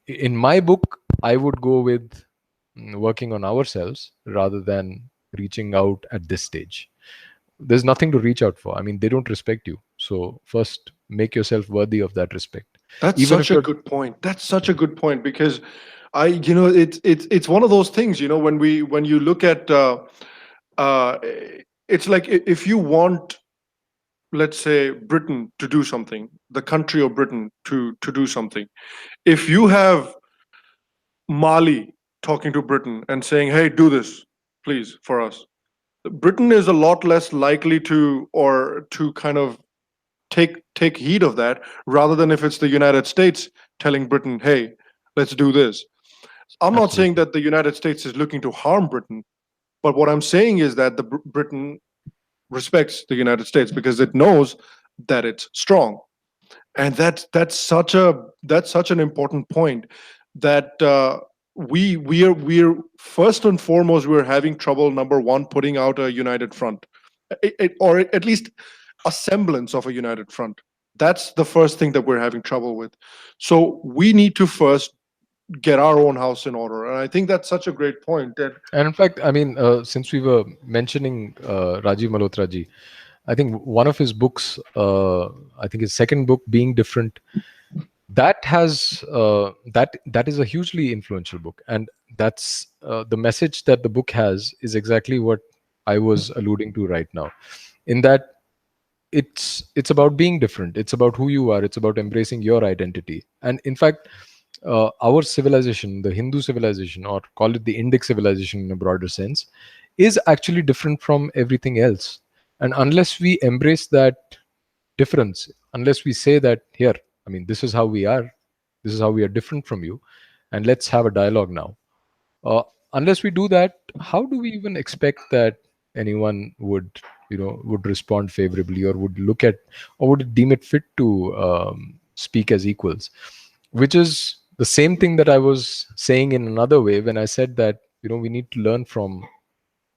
in my book, I would go with working on ourselves rather than reaching out at this stage. There's nothing to reach out for. I mean, they don't respect you, so first make yourself worthy of that respect. That's Even such if a you're good point. That's such a good point, because It's one of those things. When you look at, uh, it's like if you want, let's say, Britain to do something, the country of Britain to do something. If you have Mali talking to Britain and saying, "Hey, do this, please, for us," Britain is a lot less likely to kind of take heed of that, rather than if it's the United States telling Britain, "Hey, let's do this." I'm not saying Absolutely. that the United States is looking to harm Britain, but what I'm saying is that the Britain respects the United States because it knows that it's strong, and that's such an important point, that we're first and foremost, we're having trouble, number one, putting out a united front, or at least a semblance of a united front. That's the first thing that we're having trouble with. So we need to first get our own house in order, and I think that's such a great point. That And in fact, I mean, since we were mentioning Rajiv Malhotra ji, I think one of his books, I think his second book, Being Different, that has that is a hugely influential book, and that's the message that the book has is exactly what I was alluding to right now. In that, it's about being different, it's about who you are, it's about embracing your identity. And in fact, our civilization, the Hindu civilization, or call it the Indic civilization in a broader sense, is actually different from everything else. And unless we embrace that difference, unless we say that, here, I mean, this is how we are, this is how we are different from you, and let's have a dialogue now. uh, unless we do that, how do we even expect that anyone would, would respond favorably, or would look at, or would deem it fit to speak as equals? Which is the same thing that I was saying in another way when I said that, we need to learn from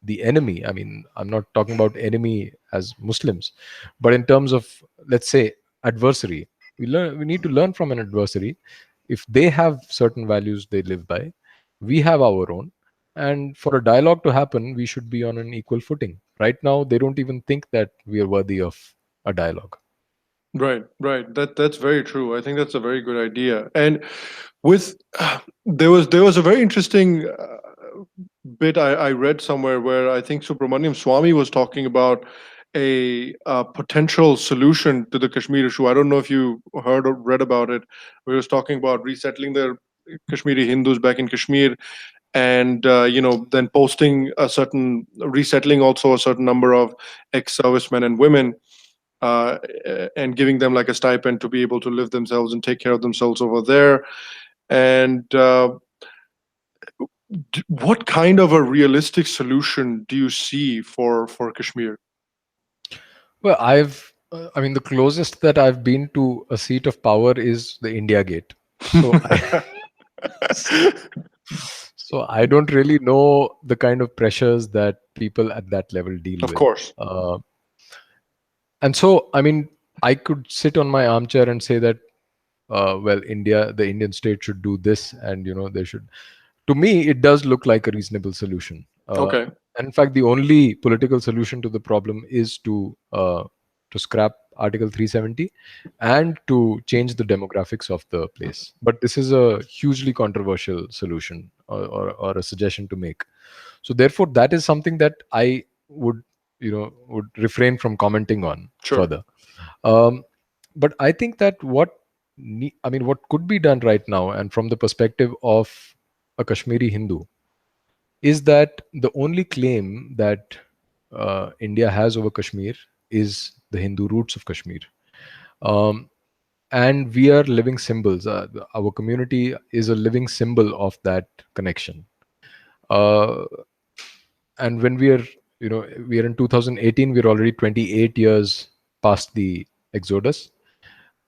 the enemy. I mean, I'm not talking about enemy as Muslims, but in terms of, let's say, adversary. We need to learn from an adversary. If they have certain values they live by, we have our own, and for a dialogue to happen, we should be on an equal footing. Right now, they don't even think that we are worthy of a dialogue. right, that's very true. I think that's a very good idea. And with there was a very interesting bit I read somewhere, where I think Subramaniam Swami was talking about a potential solution to the Kashmir issue. I don't know if you heard or read about it. Where he was talking about resettling the Kashmiri Hindus back in Kashmir, and then posting a certain, resettling also a certain number of ex-servicemen and women, uh, and giving them like a stipend to be able to live themselves and take care of themselves over there. And what kind of a realistic solution do you see for Kashmir? Well, I mean, the closest that I've been to a seat of power is the India Gate. So so I don't really know the kind of pressures that people at that level deal Of with. course. Uh, and so, I mean, I could sit on my armchair and say that, well, the Indian state should do this, and they should. To me, it does look like a reasonable solution. Okay. And in fact, the only political solution to the problem is to scrap Article 370 and to change the demographics of the place. But this is a hugely controversial solution, or a suggestion to make. So therefore, that is something that I would refrain from commenting on Sure. further. Um, but I think that I mean, what could be done right now, and from the perspective of a Kashmiri Hindu, is that the only claim that India has over Kashmir is the Hindu roots of Kashmir. Um, and we are living symbols. Our community is a living symbol of that connection. Uh, and when we are in 2018, we're already 28 years past the Exodus.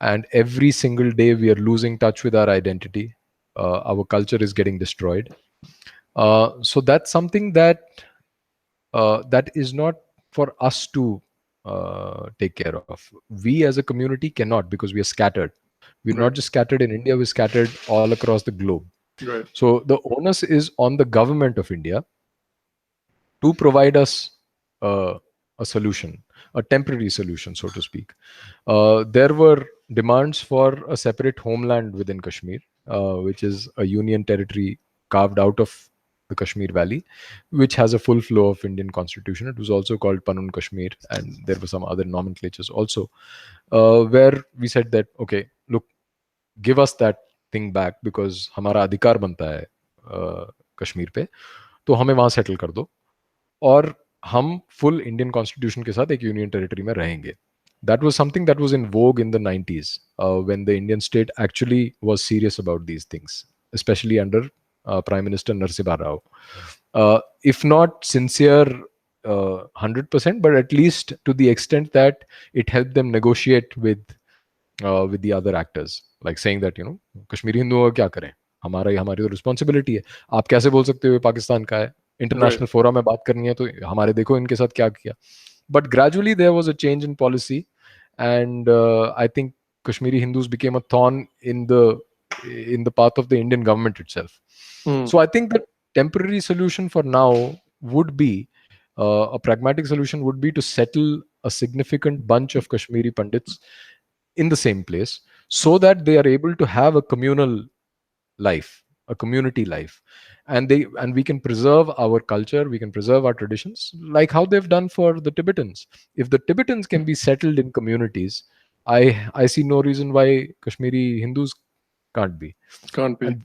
And every single day we are losing touch with our identity. Our culture is getting destroyed. So that's something that is not for us to take care of. We as a community cannot, because we are scattered. We're not Right. just scattered in India, we're scattered all across the globe. Right. So the onus is on the government of India to provide us a solution, a temporary solution, so to speak. There were demands for a separate homeland within Kashmir, which is a union territory carved out of the Kashmir Valley, which has a full flow of Indian constitution. It was also called Panun Kashmir, and there were some other nomenclatures also, where we said that, okay, look, give us that thing back because हमारा अधिकार बनता है कश्मीर पे, तो हमें वहाँ settle कर दो और हम फुल इंडियन कॉन्स्टिट्यूशन के साथ एक यूनियन टेरिटरी में रहेंगे. That was something that was in vogue in the 90s, when the Indian state actually was serious about these things, especially under Prime Minister Narasimha Rao. If not sincere 100%, but at least to the extent that it helped them negotiate with the other actors, like saying that, Kashmiri Hindu का क्या करें, हमारी तो responsibility है, आप कैसे बोल सकते हो ये पाकिस्तान का है, Right. इंटरनेशनल फोरम में बात करनी है तो हमारे देखो इनके साथ क्या किया. But gradually there was a change in policy, and I think Kashmiri Hindus became a thorn in the path of the Indian government itself. Mm. So I think the temporary solution for now would be, a pragmatic solution would be to settle a significant bunch of Kashmiri Pandits in the same place, so that they are able to have a communal life, a community life, and we can preserve our culture, we can preserve our traditions, like how they've done for the Tibetans. If the Tibetans can be settled in communities, I see no reason why Kashmiri Hindus can't be. Can't be.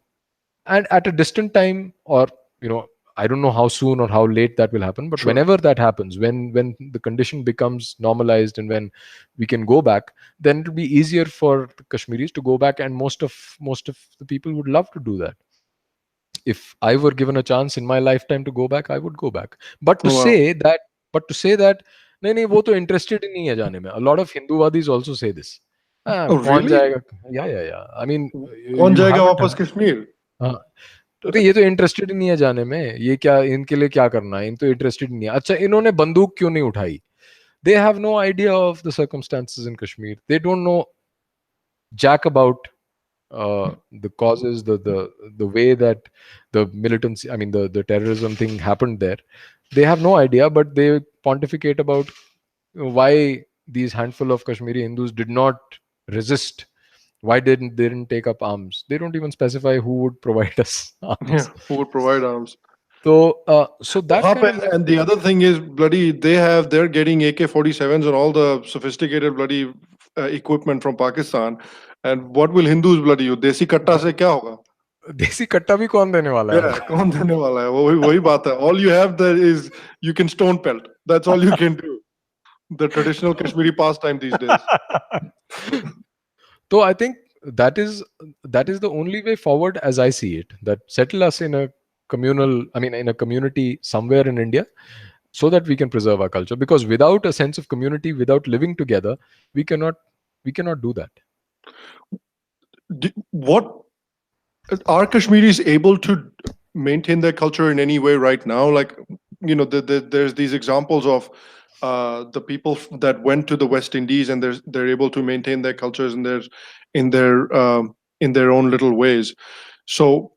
And at a distant time, or you know I don't know how soon or how late that will happen, but Sure. whenever that happens, when the condition becomes normalized and when we can go back, then it will be easier for the Kashmiris to go back, and most of the people would love to do that. If I were given a chance in my lifetime to go back, I would go back. But to Oh, wow. say that, नहीं नहीं वो तो interested ही नहीं है जाने में. A lot of Hinduwadis also say this. Oh, कौन really? जाएगा? Yeah. I mean, कौन you जाएगा haven't. वापस कश्मीर? हाँ, अरे ये तो इंटरेस्टेड ही नहीं है जाने में, ये क्या इनके लिए क्या करना है, इन तो इंटरेस्टेड नहीं है. अच्छा, इन्होंने बंदूक क्यों नहीं उठाई? They have no idea of the circumstances in Kashmir. They don't know jack about the causes, the way that the militancy, I mean the terrorism thing happened there. They have no idea, but they pontificate about why these handful of Kashmiri Hindus did not resist. Why they didn't take up arms? They don't even specify who would provide us Yeah, arms. who would provide arms? So that वहाँ kind पे, of like, and the other thing is bloody they're getting AK-47s and all the sophisticated bloody equipment from Pakistan. And what will Hindus bloody you? देसी कट्टा से क्या होगा? देसी कट्टा भी कौन देने वाला है Yeah, हमको? कौन देने वाला है? वही बात है. All you have there is you can stone pelt. That's all you can do. The traditional Kashmiri pastime these days. So I think that is the only way forward as I see it. That settle us in a in a community somewhere in India, so that we can preserve our culture. Because without a sense of community, without living together, we cannot we cannot do that. What are Kashmiris able to maintain their culture in any way right now? Like, there's these examples of the people that went to the West Indies and they're able to maintain their cultures in their in their own little ways. So,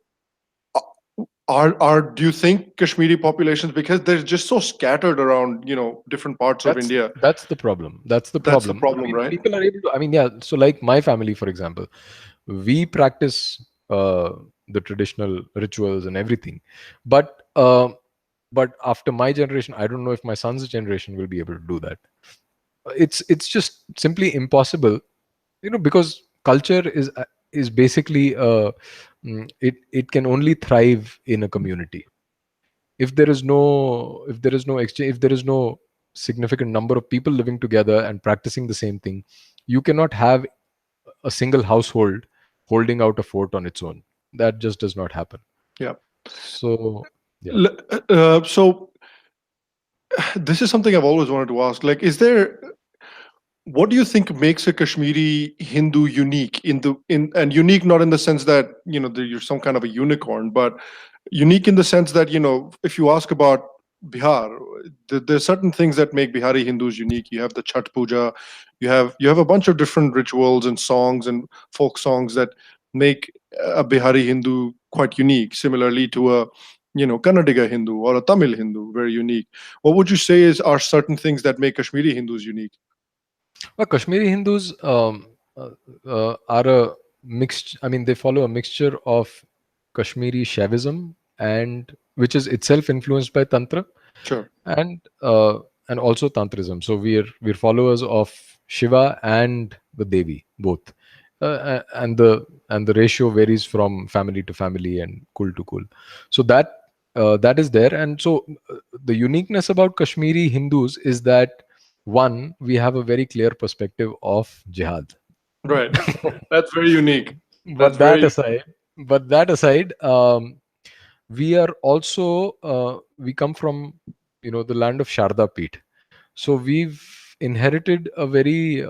are do you think Kashmiri populations, because they're just so scattered around different parts of That's India? that's the problem. That's the That's the problem. I problem, mean, right? people are able to. I mean, yeah. So, like my family, for example, we practice the traditional rituals and everything, but after my generation, I don't know if my son's generation will be able to do that. It's just simply impossible, because culture is basically it can only thrive in a community. If there is no exchange, if there is no significant number of people living together and practicing the same thing, you cannot have a single household holding out a fort on its own. That just does not happen. Yeah. So yeah. So this is something I've always wanted to ask. Like, what do you think makes a Kashmiri Hindu unique and unique not in the sense that that you're some kind of a unicorn, but unique in the sense that if you ask about Bihar, there's certain things that make Bihari Hindus unique. You have the Chhat Puja, you have a bunch of different rituals and songs and folk songs that make a Bihari Hindu quite unique. Similarly to a Kannadiga Hindu or a Tamil Hindu, very unique. What would you say are certain things that make Kashmiri Hindus unique? Well, Kashmiri Hindus. uh, are a mixed. I mean, they follow a mixture of Kashmiri Shaivism, and which is itself influenced by Tantra, Sure. and uh, and also Tantrism. So we're followers of Shiva and the Devi both, and the ratio varies from family to family and kul to kul. So that is there, and so the uniqueness about Kashmiri Hindus is that one, we have a very clear perspective of jihad. Right. That's very unique. That's but that very aside but that aside, we are also we come from the land of Sharda Peeth. So we've inherited a very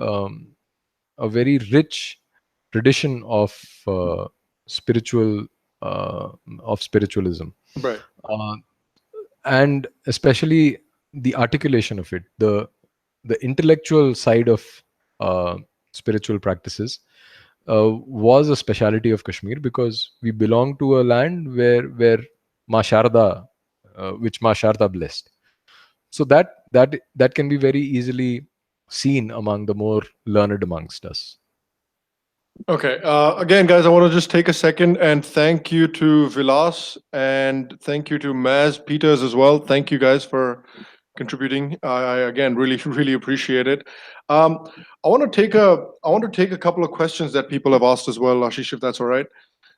rich tradition spiritual uh, of spiritualism, right. uh, and especially the articulation of it, the intellectual side of spiritual practices was a speciality of Kashmir, because we belong to a land where Ma Sharda, which Ma Sharda blessed. So that can be very easily seen among the more learned amongst us. Okay. Again, guys, I want to just take a second and thank you to Vilas and thank you to Maz Peters as well. Thank you guys for contributing. I again really really appreciate it. Um, I want to take a couple of questions that people have asked as well, Ashish, if that's all right.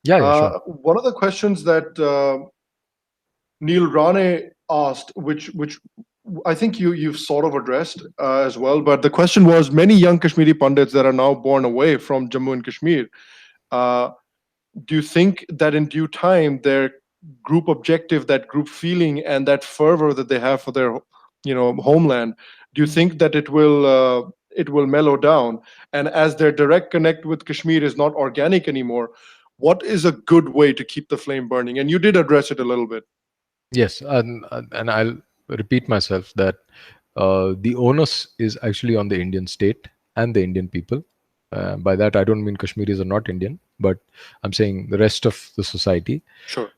Yeah, sure. One of the questions that Neil Rane asked, which I think you've sort of addressed as well, but the question was many young Kashmiri pundits that are now born away from Jammu and Kashmir. Uh, do you think that in due time their group objective, that group feeling, and that fervor that they have for their homeland, do you think that it will mellow down? And as their direct connect with Kashmir is not organic anymore, what is a good way to keep the flame burning? And you did address it a little bit. Yes, and I'll repeat myself that the onus is actually on the Indian state and the Indian people. By that, I don't mean Kashmiris are not Indian, but I'm saying the rest of the society Sure.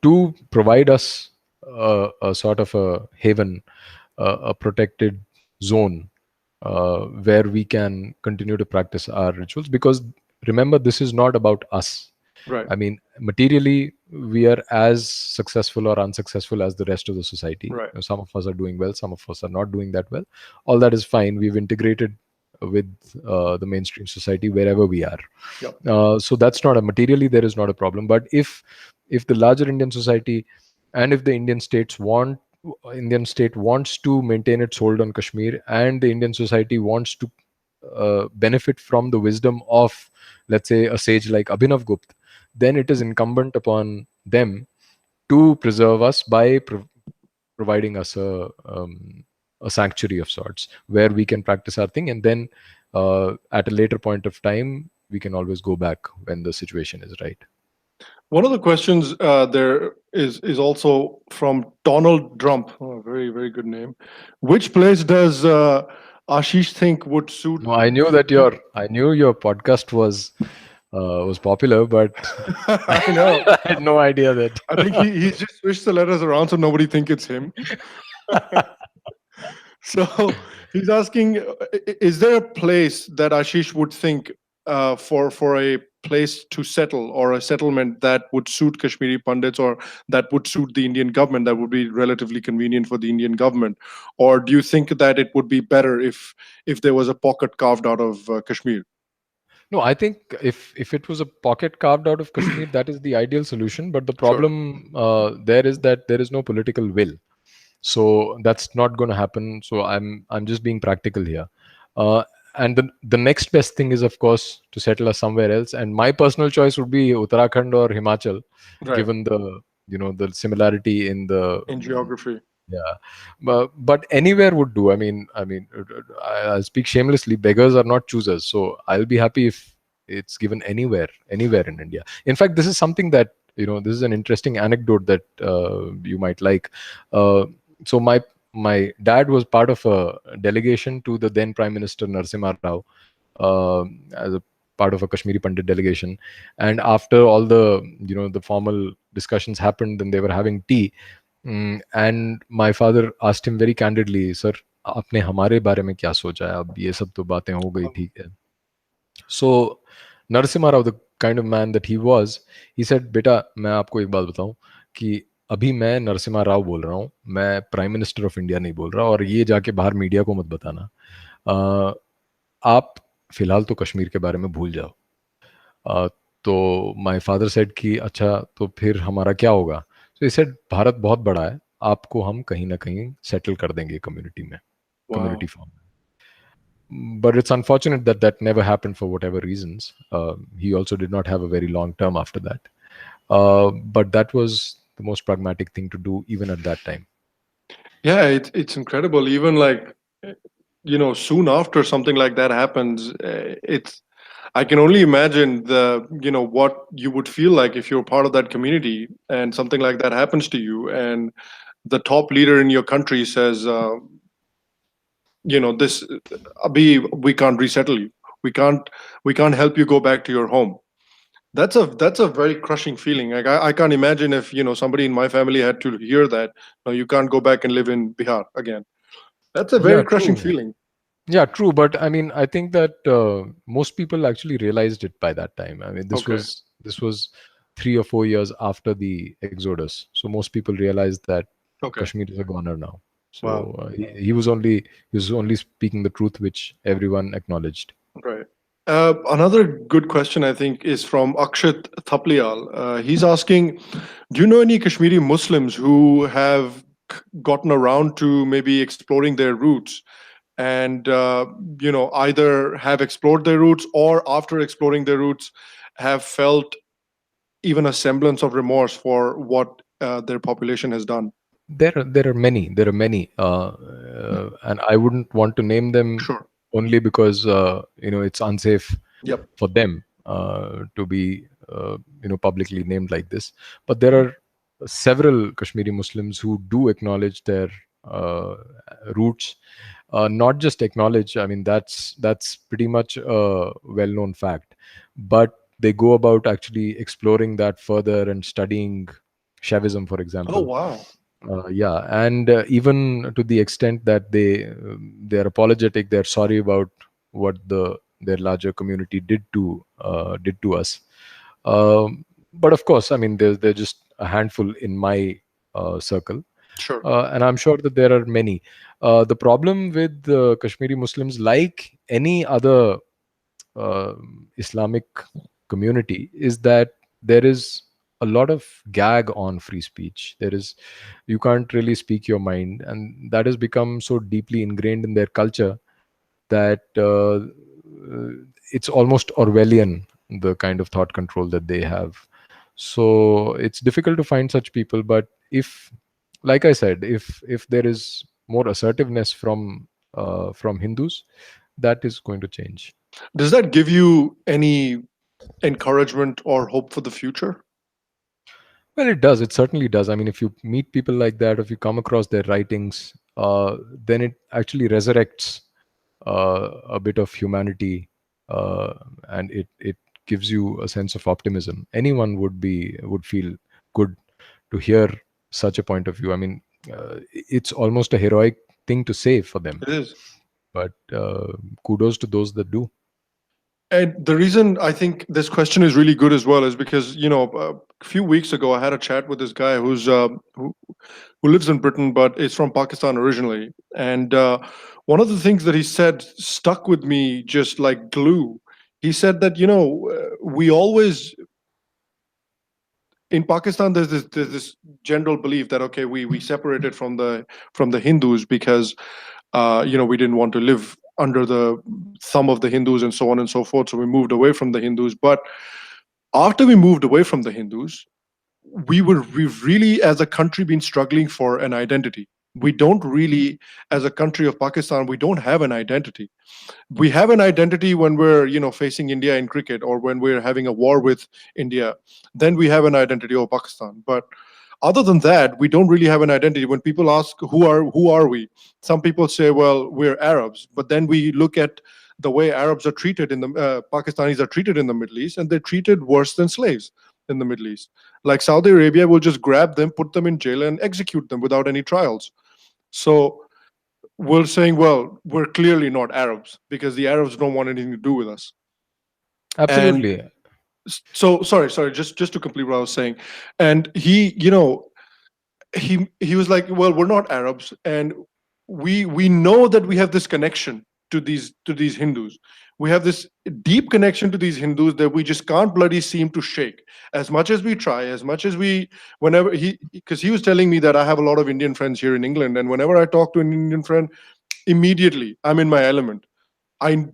to provide us a sort of a haven, a protected zone where we can continue to practice our rituals. Because remember, this is not about us. Right. I mean, materially, we are as successful or unsuccessful as the rest of the society. Right. Some of us are doing well, some of us are not doing that well. All that is fine. We've integrated with the mainstream society wherever we are. Yep. So that's not a materially, there is not a problem. But if the larger Indian society and if the Indian state wants to maintain its hold on Kashmir, and the Indian society wants to benefit from the wisdom of, let's say, a sage like Abhinav Gupta, then it is incumbent upon them to preserve us by providing us a sanctuary of sorts where we can practice our thing, and then at a later point of time we can always go back when the situation is right. One of the questions there is also from Donald Trump. Oh, very very good name. Which place does Ashish think would suit? No, I knew your podcast was popular, but I know. I had no idea that. I think he's just switched the letters around so nobody think it's him. So he's asking, is there a place that Ashish would think for a place to settle or a settlement that would suit Kashmiri Pandits or that would suit the Indian government, that would be relatively convenient for the Indian government? Or do you think that it would be better if there was a pocket carved out of Kashmir? No, I think if it was a pocket carved out of Kashmir, that is the ideal solution. But the Sure. problem there is that there is no political will, so that's not going to happen. So I'm just being practical here. And the next best thing is, of course, to settle us somewhere else. And my personal choice would be Uttarakhand or Himachal, Right. given the similarity in the In geography. yeah, but anywhere would do. I'll speak shamelessly. Beggars are not choosers, so I'll be happy if it's given anywhere in India. In fact, this is something that this is an interesting anecdote that you might like. So my dad was part of a delegation to the then Prime Minister Narasimha Rao, as a part of a Kashmiri Pandit delegation, and after all the formal discussions happened, and they were having tea. And my father asked him very candidly, "Sir, आपने हमारे बारे में क्या सोचा है? अब ये सब तो बातें हो गई, ठीक है. So Narasimha Rao, the kind of man that he was, he said, बेटा मैं आपको एक बात बताऊं कि अभी मैं नरसिम्हा राव बोल रहा हूँ, मैं प्राइम मिनिस्टर ऑफ इंडिया नहीं बोल रहा, और ये जाके बाहर मीडिया को मत बताना. अ, आप फिलहाल तो कश्मीर के बारे में भूल जाओ. अ, तो माय फादर सेड कि अच्छा तो फिर हमारा क्या होगा. तो ही सेड भारत बहुत बड़ा है, आपको हम कहीं ना कहीं सेटल कर देंगे कम्युनिटी में, community Wow. Form. But it's unfortunate that that never happened for whatever reasons. He also did not have a very long term after that. But that was the most pragmatic thing to do even at that time. Yeah, it's incredible. Even like, soon after something like that happens, it's I can only imagine what you would feel like if you're part of that community and something like that happens to you, and the top leader in your country says, this, Abhi, we can't resettle you. We can't we can't help you go back to your home. That's a very crushing feeling. Like I can't imagine if somebody in my family had to hear that. No, you can't go back and live in Bihar again. That's a Yeah, very crushing true. feeling. Yeah, true. But I mean, I think that most people actually realized it by that time. I mean, Okay. this was 3 or 4 years after the exodus, so most people realized that Okay. Kashmir is a goner now. Wow. So he was only speaking the truth, which everyone acknowledged. Right. Another good question, I think, is from Akshat Thaplial. He's asking, do you know any Kashmiri Muslims who have gotten around to maybe exploring their roots and, either have explored their roots or after exploring their roots have felt even a semblance of remorse for what their population has done? There are many, and I wouldn't want to name them Sure. only because it's unsafe Yep. for them to be publicly named like this. But there are several Kashmiri Muslims who do acknowledge their uh, roots. Not just acknowledge. I mean, that's pretty much a well-known fact. But they go about actually exploring that further and studying Shaivism, for Oh, example. wow. Yeah, and even to the extent that they're apologetic, they're sorry about what their larger community did to us. But of course, I mean, they're just a handful in my circle, Sure. and I'm sure that there are many. The problem with the Kashmiri Muslims, like any other Islamic community, is that there is a lot of gag on free speech. You can't really speak your mind, and that has become so deeply ingrained in their culture that it's almost Orwellian, the kind of thought control that they have. So it's difficult to find such people. But if, like I said, if there is more assertiveness from Hindus, that is going to change. Does that give you any encouragement or hope for the future? Well, it does. It certainly does. I mean, if you meet people like that, if you come across their writings, then it actually resurrects a bit of humanity, and it gives you a sense of optimism. Anyone would feel good to hear such a point of view. I mean, it's almost a heroic thing to say for them, It is. but kudos to those that do. And the reason I think this question is really good as well is because a few weeks ago I had a chat with this guy who lives in Britain but is from Pakistan originally, and one of the things that he said stuck with me just like glue. He said that we always in Pakistan there's this general belief that okay we separated from the Hindus because we didn't want to live under the thumb of the Hindus and so on and so forth. So we moved away from the Hindus. But after we moved away from the Hindus, we've really, as a country, been struggling for an identity. We don't really, as a country of Pakistan, we don't have an identity. We have an identity when we're facing India in cricket or when we're having a war with India. Then we have an identity of Pakistan. But other than that, we don't really have an identity. When people ask who are we, some people say, well, we're Arabs. But then we look at the way Arabs are treated in the Pakistanis are treated in the Middle East, and they're treated worse than slaves in the Middle East. Like Saudi Arabia will just grab them, put them in jail, and execute them without any trials. So we're saying, well, we're clearly not Arabs because the Arabs don't want anything to do with us. And Absolutely. so, sorry, just to complete what I was saying. And he was like, well, we're not Arabs, and we know that we have this connection to these Hindus. We have this deep connection to these Hindus that we just can't bloody seem to shake. As much as we try, as much as we, whenever because he was telling me that I have a lot of Indian friends here in England, and whenever I talk to an Indian friend, immediately I'm in my element.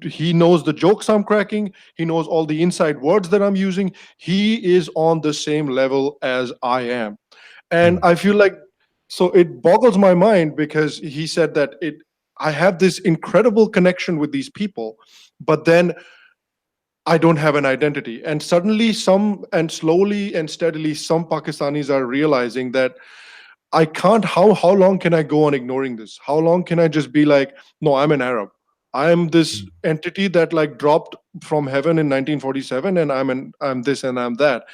He knows the jokes I'm cracking. He knows all the inside words that I'm using. He is on the same level as I am. And Hmm. I feel like, so it boggles my mind because he said that I have this incredible connection with these people, but then I don't have an identity. And suddenly and slowly and steadily some Pakistanis are realizing that I can't. How long can I go on ignoring this? How long can I just be like, no, I'm an Arab. I'm this Hmm. entity that like dropped from heaven in 1947, and I'm this and I'm that.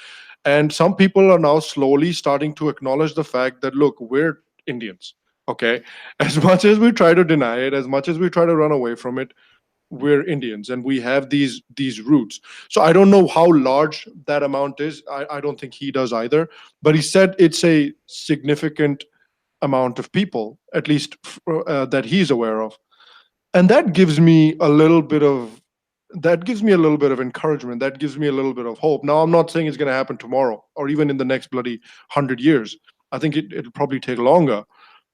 And some people are now slowly starting to acknowledge the fact that, look, we're Indians. Okay, as much as we try to deny it, as much as we try to run away from it, we're Indians and we have these roots. So I don't know how large that amount is. I don't think he does either. But he said it's a significant amount of people, at least that he's aware of, and that gives me a little bit of encouragement. That gives me a little bit of hope. Now, I'm not saying it's going to happen tomorrow or even in the next bloody 100 years. I think it'll probably take longer,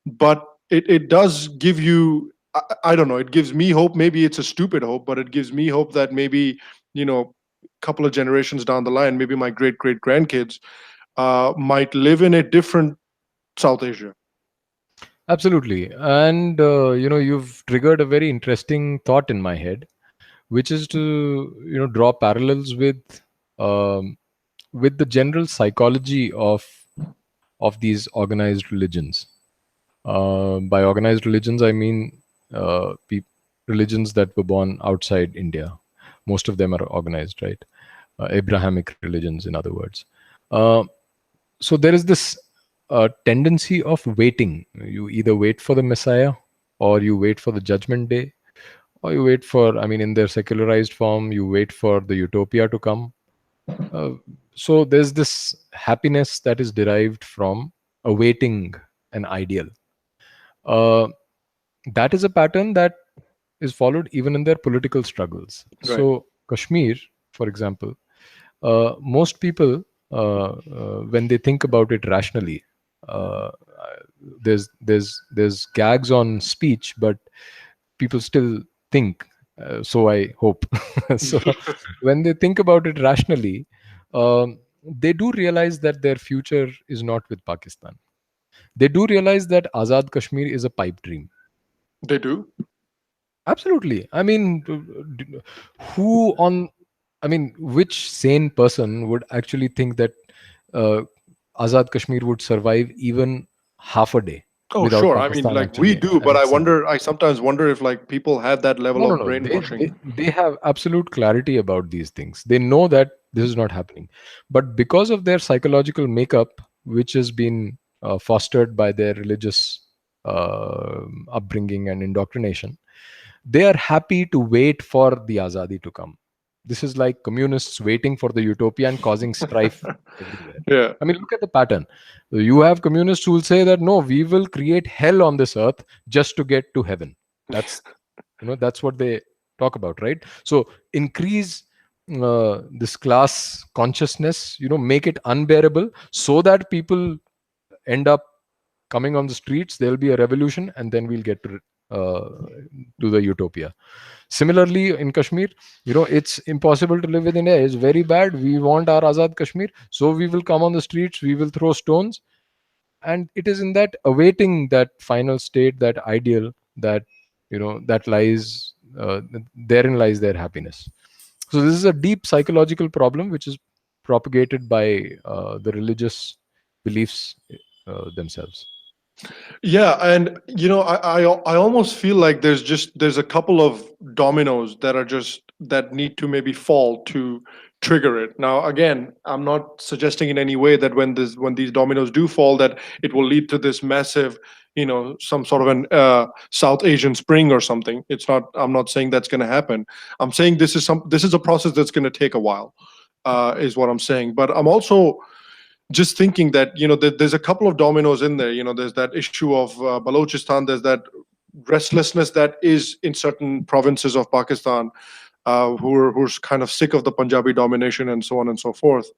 but it does give you, I don't know, it gives me hope. Maybe it's a stupid hope, but it gives me hope that maybe, a couple of generations down the line, maybe my great great grandkids might live in a different South Asia. Absolutely. And, you've triggered a very interesting thought in my head, which is to, draw parallels um, with the general psychology of these organized religions. By organized religions, I mean religions that were born outside India. Most of them are organized, right? Abrahamic religions, in other words. Uh, so there is this tendency of waiting. You either wait for the Messiah, or you wait for the Judgment Day, or you wait for, I mean, in their secularized form, you wait for the utopia to come. Uh, so there's this happiness that is derived from awaiting an ideal. Uh, that is a pattern that is followed even in their political struggles. Right. So, Kashmir, for example, most people, when they think about it rationally, uh, there's gags on speech, but people still think. So I hope. So when they think about it rationally, they do realize that their future is not with Pakistan. They do realize that Azad Kashmir is a pipe dream. They do. Absolutely. I mean, who on, I mean, which sane person would actually think that uh, Azad Kashmir would survive even half a day Oh, without sure. I mean, Pakistan like we actually do, but annexing? I sometimes wonder if like people have that level No, no, of no. brainwashing. They have absolute clarity about these things. They know that this is not happening. But because of their psychological makeup, which has been fostered by their religious upbringing and indoctrination, they are happy to wait for the azadi to come. This is like communists waiting for the utopia and causing strife everywhere. Yeah. I mean, look at the pattern. You have communists who will say that no, we will create hell on this earth just to get to heaven. That's, that's what they talk about, right? So increase this class consciousness, make it unbearable so that people end up coming on the streets. There'll be a revolution, and then we'll get uh, to the utopia. Similarly, in Kashmir, it's impossible to live with India. It's very bad. We want our Azad Kashmir, so we will come on the streets. We will throw stones, and it is in that awaiting that final state, that ideal, that that lies therein lies their happiness. So this is a deep psychological problem which is propagated by the religious beliefs themselves. Yeah, and I almost feel like there's a couple of dominoes that are just that need to maybe fall to trigger it. Now, again, I'm not suggesting in any way that when these dominoes do fall, that it will lead to this massive, some sort of an South Asian spring or something. It's not. I'm not saying that's going to happen. I'm saying this is a process that's going to take a while, is what I'm saying. But I'm also just thinking that there's a couple of dominoes in there. There's that issue of Balochistan. There's that restlessness that is in certain provinces of Pakistan, who's kind of sick of the Punjabi domination and so on and so forth.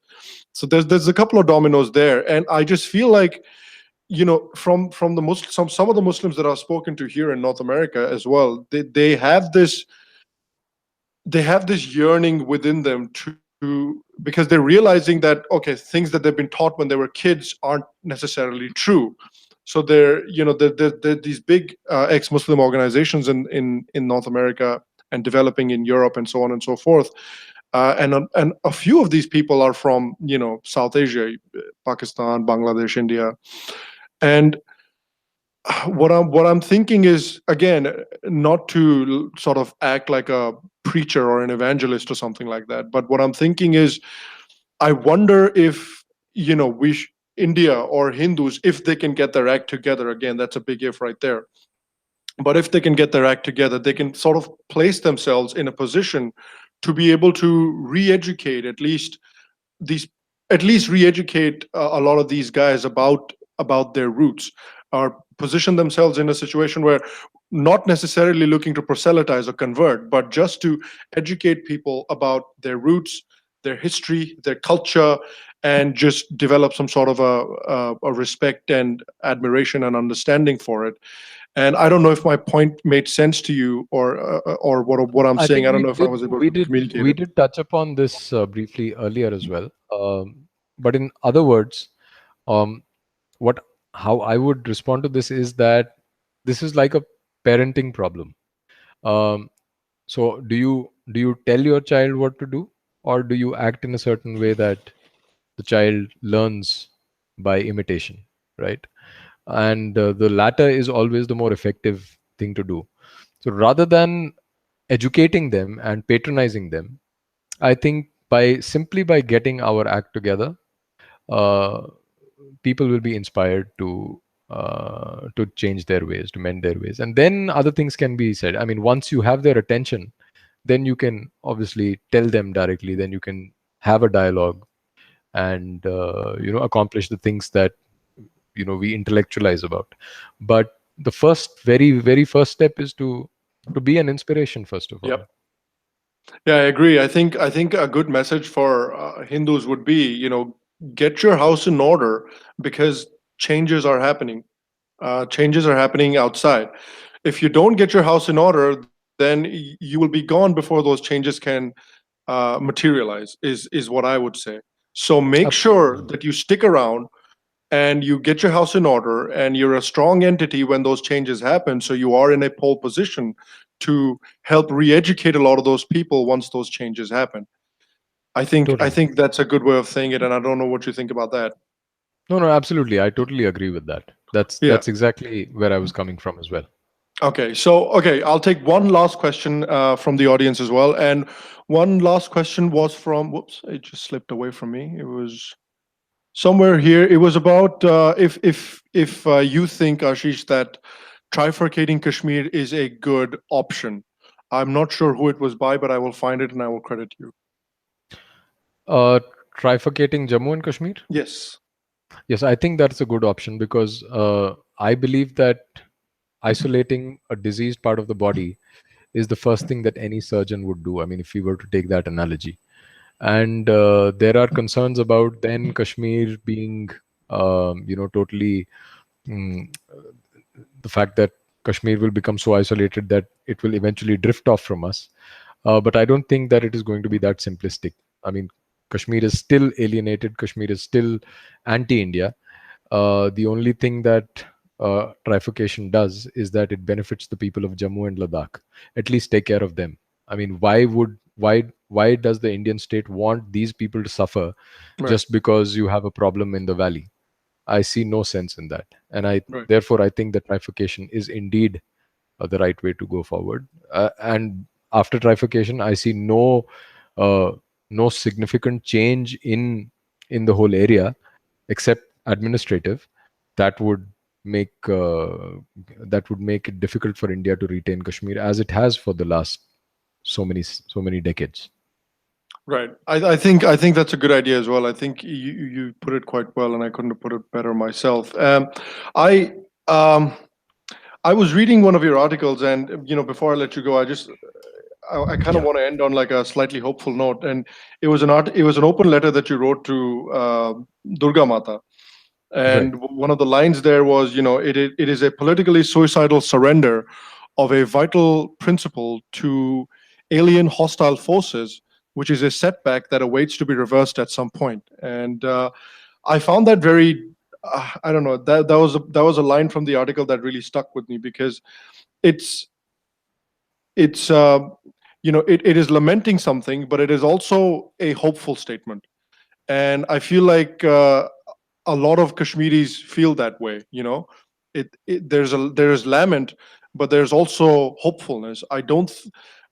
So there's a couple of dominoes there, and I just feel like from the some of the Muslims that I've spoken to here in North America as well, they have this yearning within them because they're realizing that, okay, things that they've been taught when they were kids aren't necessarily true. So there these big ex-Muslim organizations in North America and developing in Europe and so on and so forth. And a few of these people are from South Asia, Pakistan, Bangladesh, India. And what I'm thinking is, again, not to sort of act like a preacher or an evangelist or something like that, but what I'm thinking is, I wonder if India or Hindus, if they can get their act together. Again, that's a big if right there. But if they can get their act together, they can sort of place themselves in a position to be able to re-educate these at least re-educate a lot of these guys about their roots, or position themselves in a situation where not necessarily looking to proselytize or convert, but just to educate people about their roots, their history, their culture, and just develop some sort of a respect and admiration and understanding for it. And I don't know if my point made sense to you, or what I'm I saying. think I don't know if I was able we to did communicate we it. did touch upon this briefly earlier as well. But in other words, um, what how I would respond to this is that this is like a parenting problem. Um, so do you tell your child what to do, or do you act in a certain way that the child learns by imitation, right? And the latter is always the more effective thing to do. So rather than educating them and patronizing them, I think by getting our act together, uh, people will be inspired to change their ways, to mend their ways, and then other things can be said. I mean, once you have their attention, then you can obviously tell them directly. Then you can have a dialogue and accomplish the things that we intellectualize about. But the very first step is to be an inspiration first of all. Yep. Yeah, I agree. I think a good message for Hindus would be, get your house in order, because changes are happening. Changes are happening outside. If you don't get your house in order, then you will be gone before those changes can materialize. Is what I would say. So make sure Absolutely. that you stick around and you get your house in order, and you're a strong entity when those changes happen, so you are in a pole position to help re-educate a lot of those people once those changes happen. I Totally. think that's a good way of saying it, and I don't know what you think about that. No, no, absolutely. I totally agree with that. That's Yeah. that's exactly where I was coming from as well. Okay, I'll take one last question from the audience as well. And one last question was from, whoops, it just slipped away from me. It was somewhere here. It was about if you think, Ashish, that trifurcating Kashmir is a good option. I'm not sure who it was by, but I will find it and I will credit you. Uh, Trifurcating Jammu and Kashmir. Yes. Yes, I think that's a good option because I believe that isolating a diseased part of the body is the first thing that any surgeon would do. I mean, if we were to take that analogy, and there are concerns about then Kashmir being, totally mm, the fact that Kashmir will become so isolated that it will eventually drift off from us. But I don't think that it is going to be that simplistic. I mean, Kashmir is still alienated. Kashmir is still anti-India. The only thing that trifurcation does is that it benefits the people of Jammu and Ladakh. At least take care of them. I mean, why does the Indian state want these people to suffer Right. just because you have a problem in the valley? I see no sense in that, and Right. therefore I think that trifurcation is indeed the right way to go forward. And after trifurcation, I see uh, no significant change in the whole area except administrative. That would make it difficult for India to retain Kashmir as it has for the last so many decades. Right. I think that's a good idea as well. I think you put it quite well, and I couldn't have put it better myself. I um, I was reading one of your articles, and before I let you go, I kind of Yeah. want to end on like a slightly hopeful note. And it was an open letter that you wrote to Durga Mata, Right. and one of the lines there was, it is a politically suicidal surrender of a vital principle to alien hostile forces, which is a setback that awaits to be reversed at some point. And I found that very, I don't know, that was a line from the article that really stuck with me, because it's it's it is lamenting something, but it is also a hopeful statement. And I feel like a lot of Kashmiris feel that way. There is lament, but there's also hopefulness. I don't,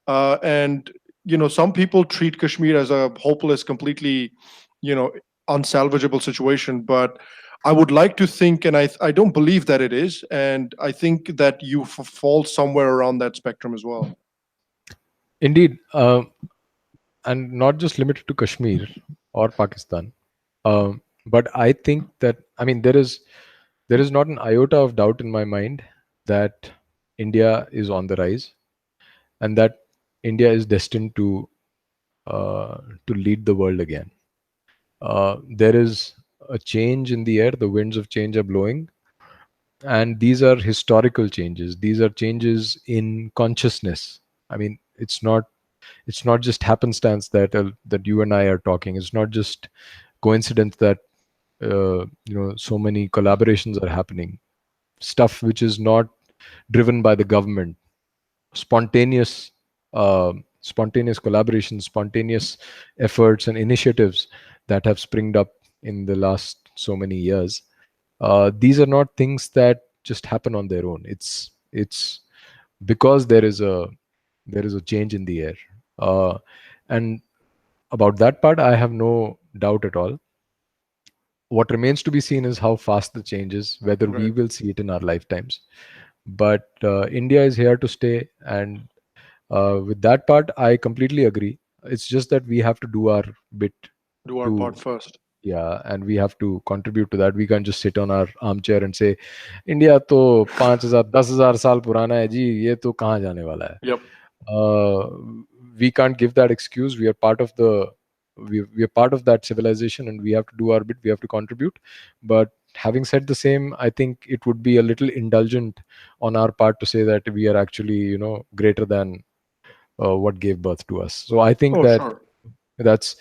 and some people treat Kashmir as a hopeless, completely, you know, unsalvageable situation. But I would like to think, and I don't believe that it is, and I think that you fall somewhere around that spectrum as well. Indeed, and not just limited to Kashmir or Pakistan. But I think that, I mean, there is not an iota of doubt in my mind that India is on the rise, and that India is destined to lead the world again. There is a change in the air. The winds of change are blowing, and these are historical changes. These are changes in consciousness. I mean, it's not just happenstance that you and I are talking. It's not just coincidence that so many collaborations are happening. Stuff which is not driven by the government, spontaneous spontaneous collaborations, spontaneous efforts and initiatives that have springed up in the last so many years. These are not things that just happen on their own. It's because there is a change in the air. And about that part, I have no doubt at all. What remains to be seen is how fast the change is, whether we Right. will see it in our lifetimes. But India is here to stay, and with that part, I completely agree. It's just that we have to do our bit Do our part to, first. yeah, and we have to contribute to that. We can't just sit on our armchair and say, India तो 5,000 10,000 साल पुराना है जी, ये तो कहाँ जाने वाला है. Yep. uh, we can't give that excuse. We are part of we are part of that civilization, and we have to do our bit. We have to contribute. But having said the same, I think it would be a little indulgent on our part to say that we are actually greater than what gave birth to us. So I think Oh, that sure. that's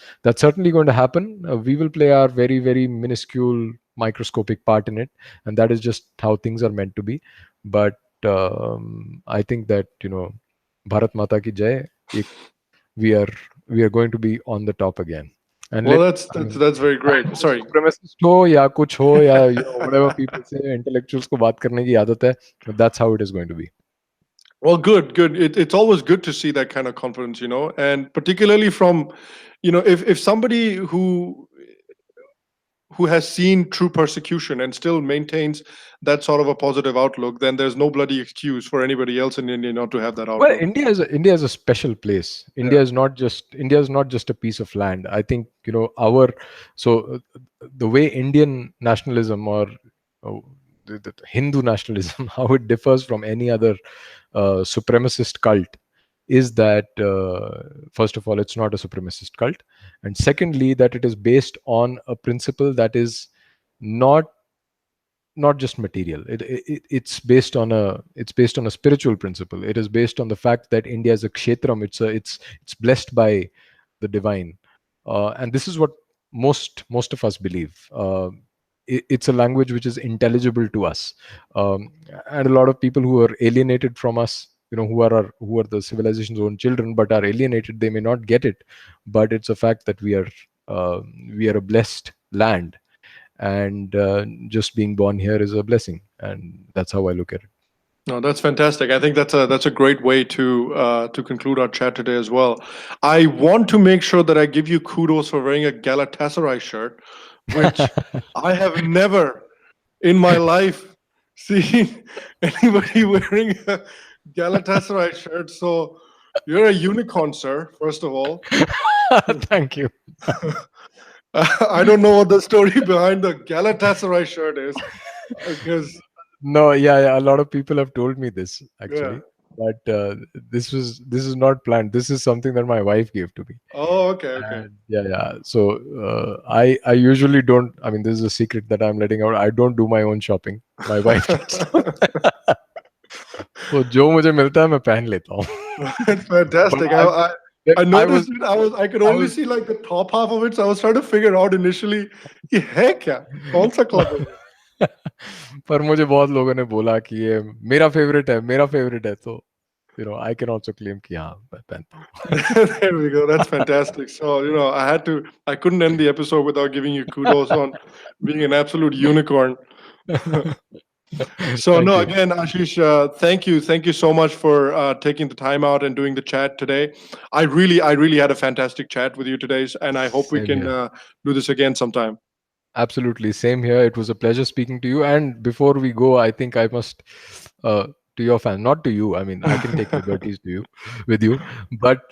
certainly going to happen. We will play our very, very minuscule microscopic part in it, and that is just how things are meant to be. But I think that Bharat Mata ki jai. ek- we are we are going to be on the top again. And Well, let that's I that's mean, that's very चाहे great. कोई Sorry. supremacist हो या कुछ हो या whatever people say, intellectuals को बात करने की आदत है. That's how it is going to be. Well, good, good. It's always good to see that kind of confidence, and particularly from, if somebody who has seen true persecution and still maintains that sort of a positive outlook, then there's no bloody excuse for anybody else in India not to have that Well, outlook. India is a special place. Yeah. India is not just a piece of land. I think our the way Indian nationalism or the Hindu nationalism, how it differs from any other supremacist cult, is that first of all, it's not a supremacist cult, and secondly, that it is based on a principle that is not just material. It's based on a spiritual principle. It is based on the fact that India is a kshetram. It's blessed by the divine, and this is what most of us believe. It's a language which is intelligible to us, and a lot of people who are alienated from us, who are the civilization's own children but are alienated, they may not get it, but it's a fact that we are a blessed land, and just being born here is a blessing, and that's how I look at it. No, that's fantastic. I think that's a great way to conclude our chat today as well. I want to make sure that I give you kudos for wearing a Galatasaray shirt, which I have never in my life seen anybody wearing a Galatasaray shirt. So you're a unicorn, sir. First of all, Thank you. I don't know what the story behind the Galatasaray shirt is, because No, yeah, a lot of people have told me this yeah. actually, but this is not planned. This is something that my wife gave to me. Oh, okay, okay. And yeah. So I usually don't. I mean, this is a secret that I'm letting out. I don't do my own shopping. My wife does. तो जो मुझे मिलता है मैं पहन लेता हूँ. It's But fantastic. I I noticed was it. I could I only was see like the top half of it. So I was trying to figure out initially, ये है क्या? कौन सा club है ये? पर मुझे बहुत लोगों ने बोला कि ये मेरा फेवरेट है तो I can also claim कि हाँ मैं पहनता हूँ. There we go. That's fantastic. So, I couldn't end the episode without giving you kudos on being an absolute unicorn. So Thank no, you. again, Ashish, thank you so much for taking the time out and doing the chat today. I really had a fantastic chat with you today, and I hope we Same can here. do this again sometime. Absolutely. Same here. It was a pleasure speaking to you. And before we go, I think I must, to your fans, not to you. I mean, I can take liberties with you, but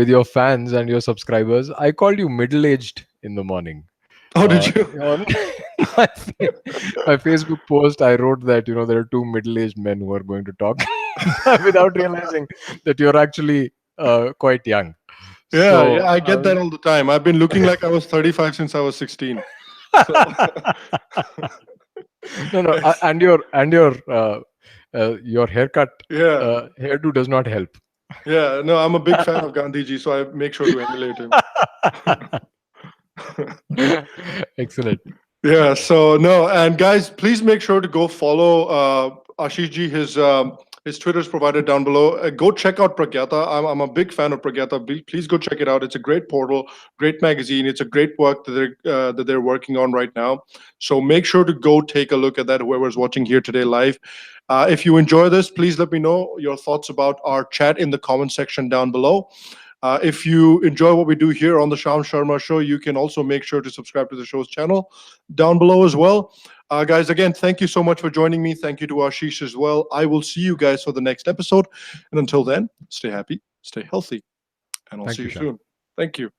with your fans and your subscribers, I called you middle-aged in the morning. Oh, did you? On my, my Facebook post, I wrote that, there are two middle-aged men who are going to talk without realizing that you're actually quite young. Yeah, So, yeah, I get that all the time. I've been looking like I was 35 since I was 16. So, no, your haircut, yeah, hairdo does not help. yeah. No, I'm a big fan of Gandhiji, so I make sure to emulate him. Excellent. Yeah. So no, and guys, please make sure to go follow Ashish ji. His Twitter is provided down below. Go check out Pragyata. I'm a big fan of Pragyata. Please go check it out. It's a great portal, great magazine. It's a great work that they're working on right now. So make sure to go take a look at that. Whoever's watching here today live. If you enjoy this, please let me know your thoughts about our chat in the comment section down below. If you enjoy what we do here on the Sham Sharma Show, you can also make sure to subscribe to the show's channel down below as well. Guys, again, thank you so much for joining me. Thank you to Ashish as well. I will see you guys for the next episode. And until then, stay happy, stay healthy, and I'll Thank see you, you Sham. soon. Thank you.